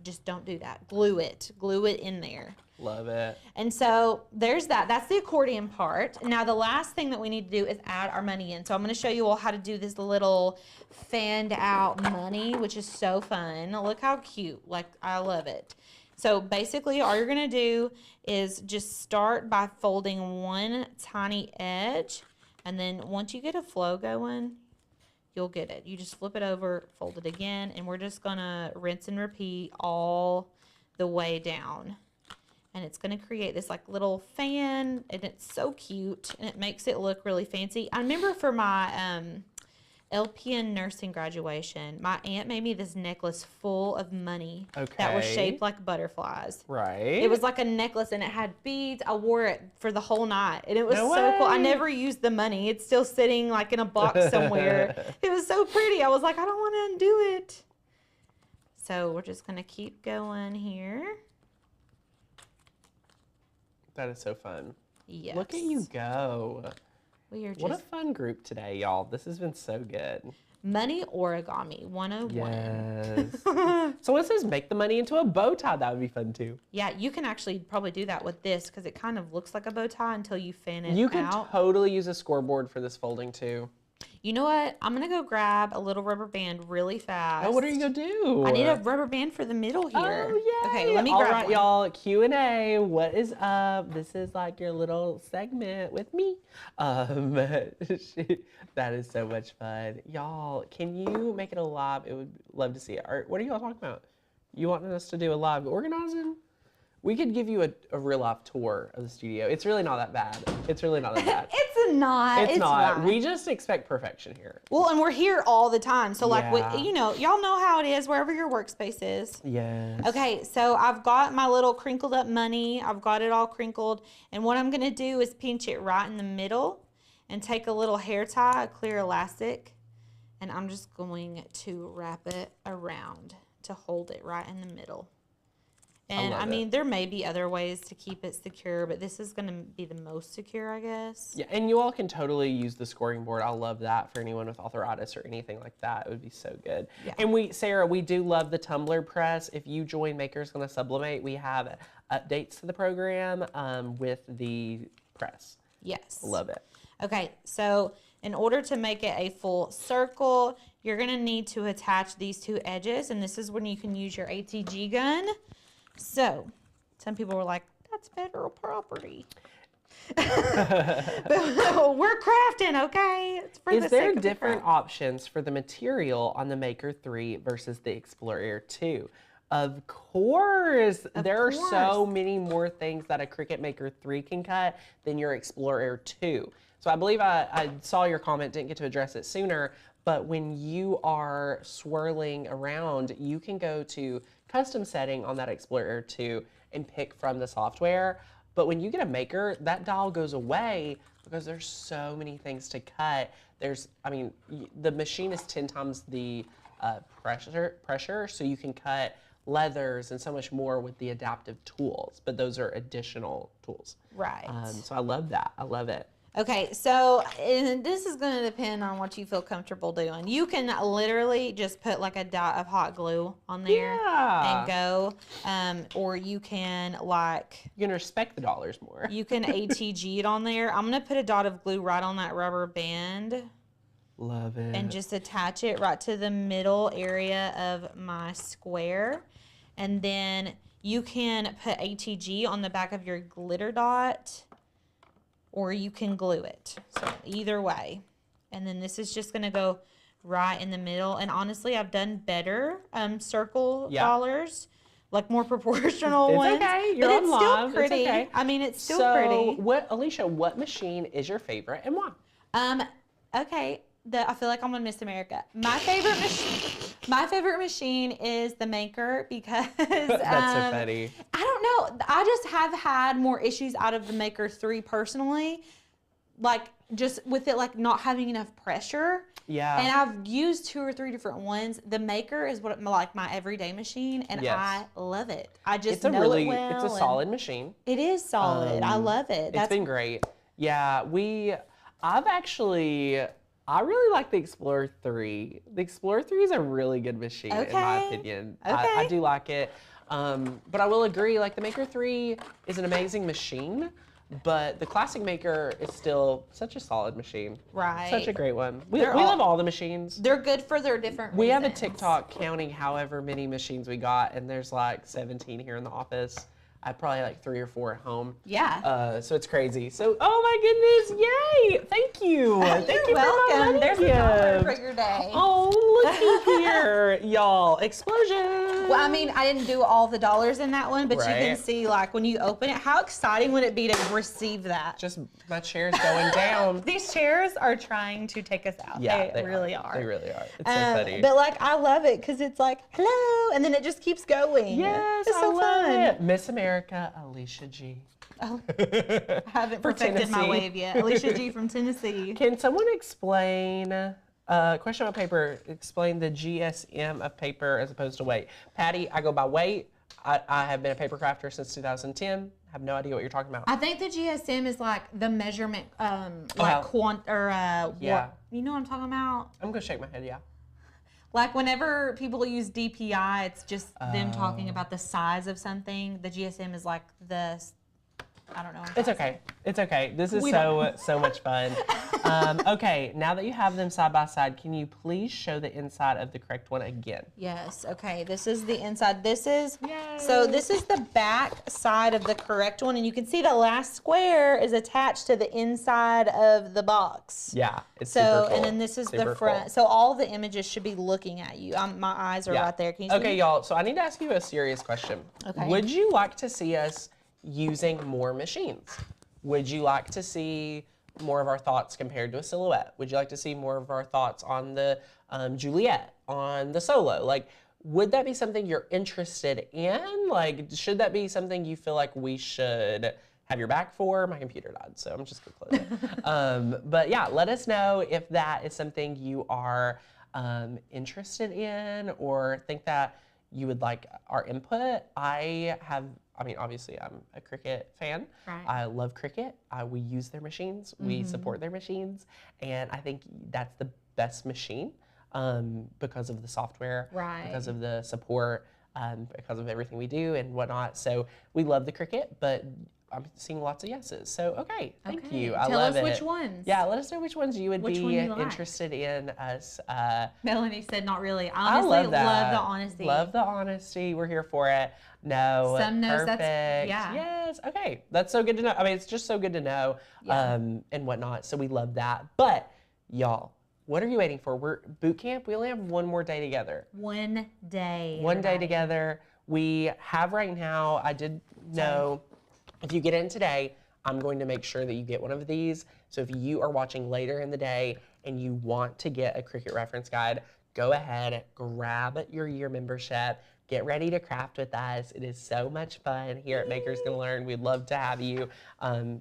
Just don't do that. Glue it in there. Love it. And so there's that. That's the accordion part. Now the last thing that we need to do is add our money in. So I'm going to show you all how to do this little fanned out money, which is so fun. Look how cute. Like, I love it. So basically all you're going to do is just start by folding one tiny edge, and then once you get a flow going, you'll get it. You just flip it over, fold it again, and we're just gonna rinse and repeat all the way down. And it's gonna create this like little fan, and it's so cute, and it makes it look really fancy. I remember for my LPN nursing graduation, my aunt made me this necklace full of money that was shaped like butterflies. Right. It was like a necklace, and it had beads. I wore it for the whole night, and it was so cool. I never used the money. It's still sitting like in a box somewhere. It was so pretty. I was like, I don't want to undo it. So we're just going to keep going here. That is so fun. Yes. Look at you go. We are just... What a fun group today, y'all. This has been so good. Money origami 101. Yes. So it says make the money into a bow tie. That would be fun too. Yeah, you can actually probably do that with this because it kind of looks like a bow tie until you fan it out. You can totally use a scoreboard for this folding too. You know what? I'm going to go grab a little rubber band really fast. Oh, what are you going to do? I need a rubber band for the middle here. Oh, yay. Okay, let me grab All right, one. y'all, Q&A. What is up? This is like your little segment with me. That is so much fun. Y'all, can you make it a live? It would love to see it. What are y'all talking about? You wanting us to do a live organizing? We could give you a real life tour of the studio. It's really not that bad. It's really not that bad. It's not. It's not. Fine. We just expect perfection here. Well, and we're here all the time. So like, Yeah. y'all know how it is wherever your workspace is. Yes. Okay, so I've got my little crinkled up money. I've got it all crinkled. And what I'm going to do is pinch it right in the middle and take a little hair tie, a clear elastic, and I'm just going to wrap it around to hold it right in the middle. And I mean, there may be other ways to keep it secure, but this is going to be the most secure, I guess. Yeah, and you all can totally use the scoring board. I love that for anyone with arthritis or anything like that. It would be so good. Yeah. And Sarah, we do love the tumbler press. If you join Makers Gonna Sublimate, we have updates to the program with the press. Yes. Love it. Okay, so in order to make it a full circle, you're going to need to attach these two edges, and this is when you can use your ATG gun. So, some people were like, that's federal property. But we're crafting, okay? It's for Is the there sake of different options for the material on the Maker 3 versus the Explorer 2? Of course. Of There are so course. many more things that a Cricut Maker 3 can cut than your Explorer 2. So I believe I saw your comment, didn't get to address it sooner, but when you are swirling around, you can go to custom setting on that Explorer 2 and pick from the software. But when you get a Maker, that dial goes away because there's so many things to cut. The machine is 10 times the pressure, so you can cut leathers and so much more with the adaptive tools, but those are additional tools. Right. So I love that. I love it. Okay, so and this is going to depend on what you feel comfortable doing. You can literally just put like a dot of hot glue on there and go, or you can You can respect the dollars more. you can ATG it on there. I'm going to put a dot of glue right on that rubber band. Love it. And just attach it right to the middle area of my square. And then you can put ATG on the back of your glitter dot, or you can glue it. So either way. And then this is just gonna go right in the middle. And honestly, I've done better circle dollars, like more proportional ones. It's okay. You're but on it's live. still pretty. It's okay. I mean, it's still pretty. Alicia, what machine is your favorite and why? Okay. I feel like I'm gonna miss America. My favorite machine is the Maker because That's so funny. I don't know. I just have had more issues out of the Maker 3 personally, like just with it like not having enough pressure. Yeah. And I've used 2 or 3 different ones. The Maker is like my everyday machine, and I love it. I just know it well. It's a solid machine. It is solid. I love it. It's been great. Yeah, I really like the Explorer 3. The Explorer 3 is a really good machine, in my opinion. I do like it. But I will agree, like the Maker 3 is an amazing machine, but the Classic Maker is still such a solid machine. Right. Such a great one. We love all the machines. They're good for their different We have a reasons. TikTok counting however many machines we got, and there's like 17 here in the office. I have probably like 3 or 4 at home. Yeah. So it's crazy. So, oh my goodness, yay! Thank you. Thank you welcome. There's a dollar for your day. Oh, looky here, y'all! Explosion. Well, I mean, I didn't do all the dollars in that one, but you can Right. see, like, when you open it, how exciting would it be to receive that? Just my chair's going down. These chairs are trying to take us out. Yeah, they really are. They really are. It's so funny. But like, I love it because it's like, hello, and then it just keeps going. Yes, it's so I love fun. it. Miss America, Alicia G. Oh, I haven't perfected my Tennessee. wave yet. Alicia G from Tennessee. Can someone explain, question about paper, explain the GSM of paper as opposed to weight? Patty, I go by weight. I have been a paper crafter since 2010. Have no idea what you're talking about. I think the GSM is like the measurement, yeah. you know what I'm talking about? I'm gonna shake my head, yeah. Like whenever people use DPI, it's just them talking about the size of something. The GSM is like I don't know. It's okay. It's okay. This is We so much fun. Okay, now that you have them side by side, can you please show the inside of the correct one again? Yes. Okay. This is the inside. This is Yay. so. This is the back side of the correct one, and you can see the last square is attached to the inside of the box. Yeah, it's So super cool. and then this is Super the front. cool. So all the images should be looking at you. My eyes are right there. Can you see? Okay, y'all. So I need to ask you a serious question. Okay. Would you like to see us using more machines? Would you like to see more of our thoughts compared to a silhouette? Would you like to see more of our thoughts on the Juliet, on the Solo? Like, would that be something you're interested in? Like, should that be something you feel like we should have your back for? My computer died, so I'm just gonna close it. But yeah, let us know if that is something you are interested in or think that you would like our input. Obviously, I'm a Cricut fan. Right. I love Cricut. We use their machines. We support their machines. And I think that's the best machine because of the software, Right. because of the support, because of everything we do and whatnot. So we love the Cricut, but I'm seeing lots of yeses. So, okay, thank you. I Tell love us it. which ones. Yeah, let us know which ones you would Which be one you like. interested in us. Melanie said not really. I Honestly, love that. love the honesty. Love the honesty. We're here for it. No, Some knows perfect. that's- yeah. Yes. Okay. That's so good to know. I mean, it's just so good to know, Yeah. and whatnot. So we love that. But y'all, what are you waiting for? We're boot camp. We only have one more day together. One day. One day everybody. together. We have right now, I did know, if you get in today, I'm going to make sure that you get one of these. So if you are watching later in the day and you want to get a Cricut reference guide, go ahead, grab your year membership, get ready to craft with us. It is so much fun here at Makers Gonna Learn. We'd love to have you.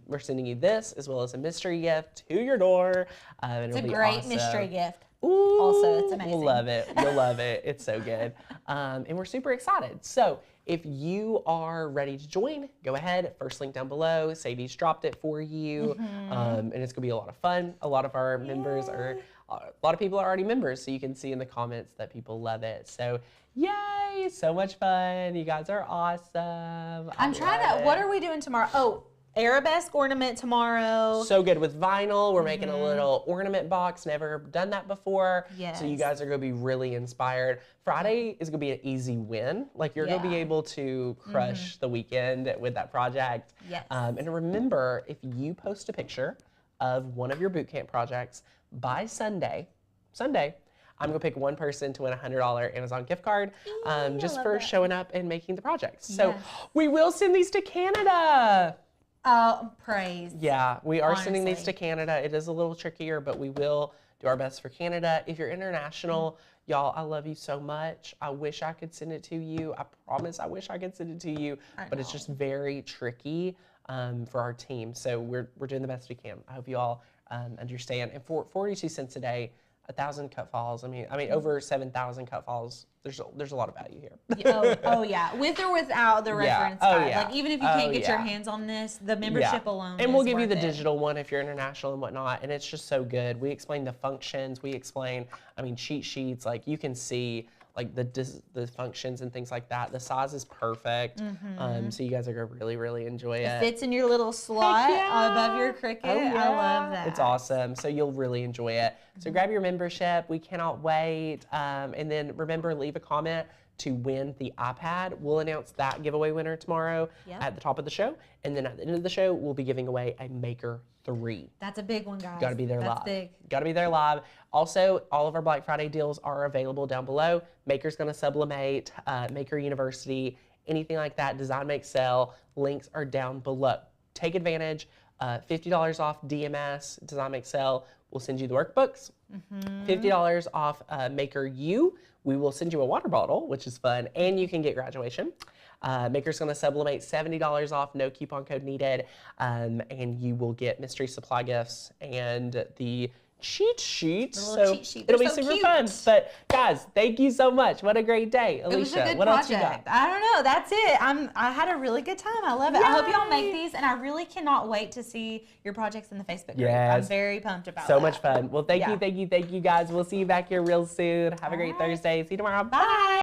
We're sending you this as well as a mystery gift to your door. It's a great mystery gift. Ooh, Also, it's amazing. We'll love it. You'll love it. It's so good. And we're super excited. So if you are ready to join, go ahead. First link down below. Sadie's dropped it for you. And it's going to be a lot of fun. A lot of our members are, a lot of people are already members. So you can see in the comments that people love it. So yay, so much fun. You guys are awesome. I'm trying to, what are we doing tomorrow? Oh, arabesque ornament tomorrow. So good with vinyl. We're making a little ornament box. Never done that before. Yes. So you guys are going to be really inspired. Friday is going to be an easy win. Like you're going to be able to crush the weekend with that project. Yes. And remember, if you post a picture of one of your bootcamp projects by Sunday, I'm going to pick one person to win a $100 Amazon gift card just for showing up and making the projects. So we will send these to Canada. Oh, praise. Yeah, we are sending these to Canada. It is a little trickier, but we will do our best for Canada. If you're international, y'all, I love you so much. I wish I could send it to you. I promise I wish I could send it to you, but it's just very tricky for our team. So we're doing the best we can. I hope you all understand. And for 42 cents a day, 1,000 cut files. I mean, over 7,000 cut files. There's a lot of value here. oh yeah, with or without the reference guide. Like even if you can't get your hands on this, the membership alone. And we'll give you the digital one if you're international and whatnot. And it's just so good. We explain the functions. We explain, cheat sheets. Like you can see like the functions and things like that. The size is perfect. So you guys are gonna really, really enjoy it. It fits in your little slot above your Cricut. I love that. It's awesome. So you'll really enjoy it. So grab your membership. We cannot wait. And then remember, leave a comment to win the iPad. We'll announce that giveaway winner tomorrow at the top of the show. And then at the end of the show, we'll be giving away a Maker 3. That's a big one, guys. Got to be there live. That's big. Got to be there live. Also, all of our Black Friday deals are available down below. Maker's Gonna Sublimate, Maker University, anything like that. Design, Make, Sell. Links are down below. Take advantage. $50 off DMS, Design, Make, Sell. We'll send you the workbooks. $50 off Maker U. We will send you a water bottle, which is fun, and you can get graduation. Maker's Gonna Sublimate, $70 off, no coupon code needed, and you will get mystery supply gifts and the cheat sheet. So cheat sheet. It'll be They're so super cute. fun. But guys, thank you so much. What a great day. Alicia, It was a good what project. else you got? I don't know. That's it. I had a really good time. I love it. Yay. I hope y'all make these, and I really cannot wait to see your projects in the Facebook group. I'm very pumped about So that. much fun. Well, thank you, guys. We'll see you back here real soon. Have a great Thursday. See you tomorrow. Bye.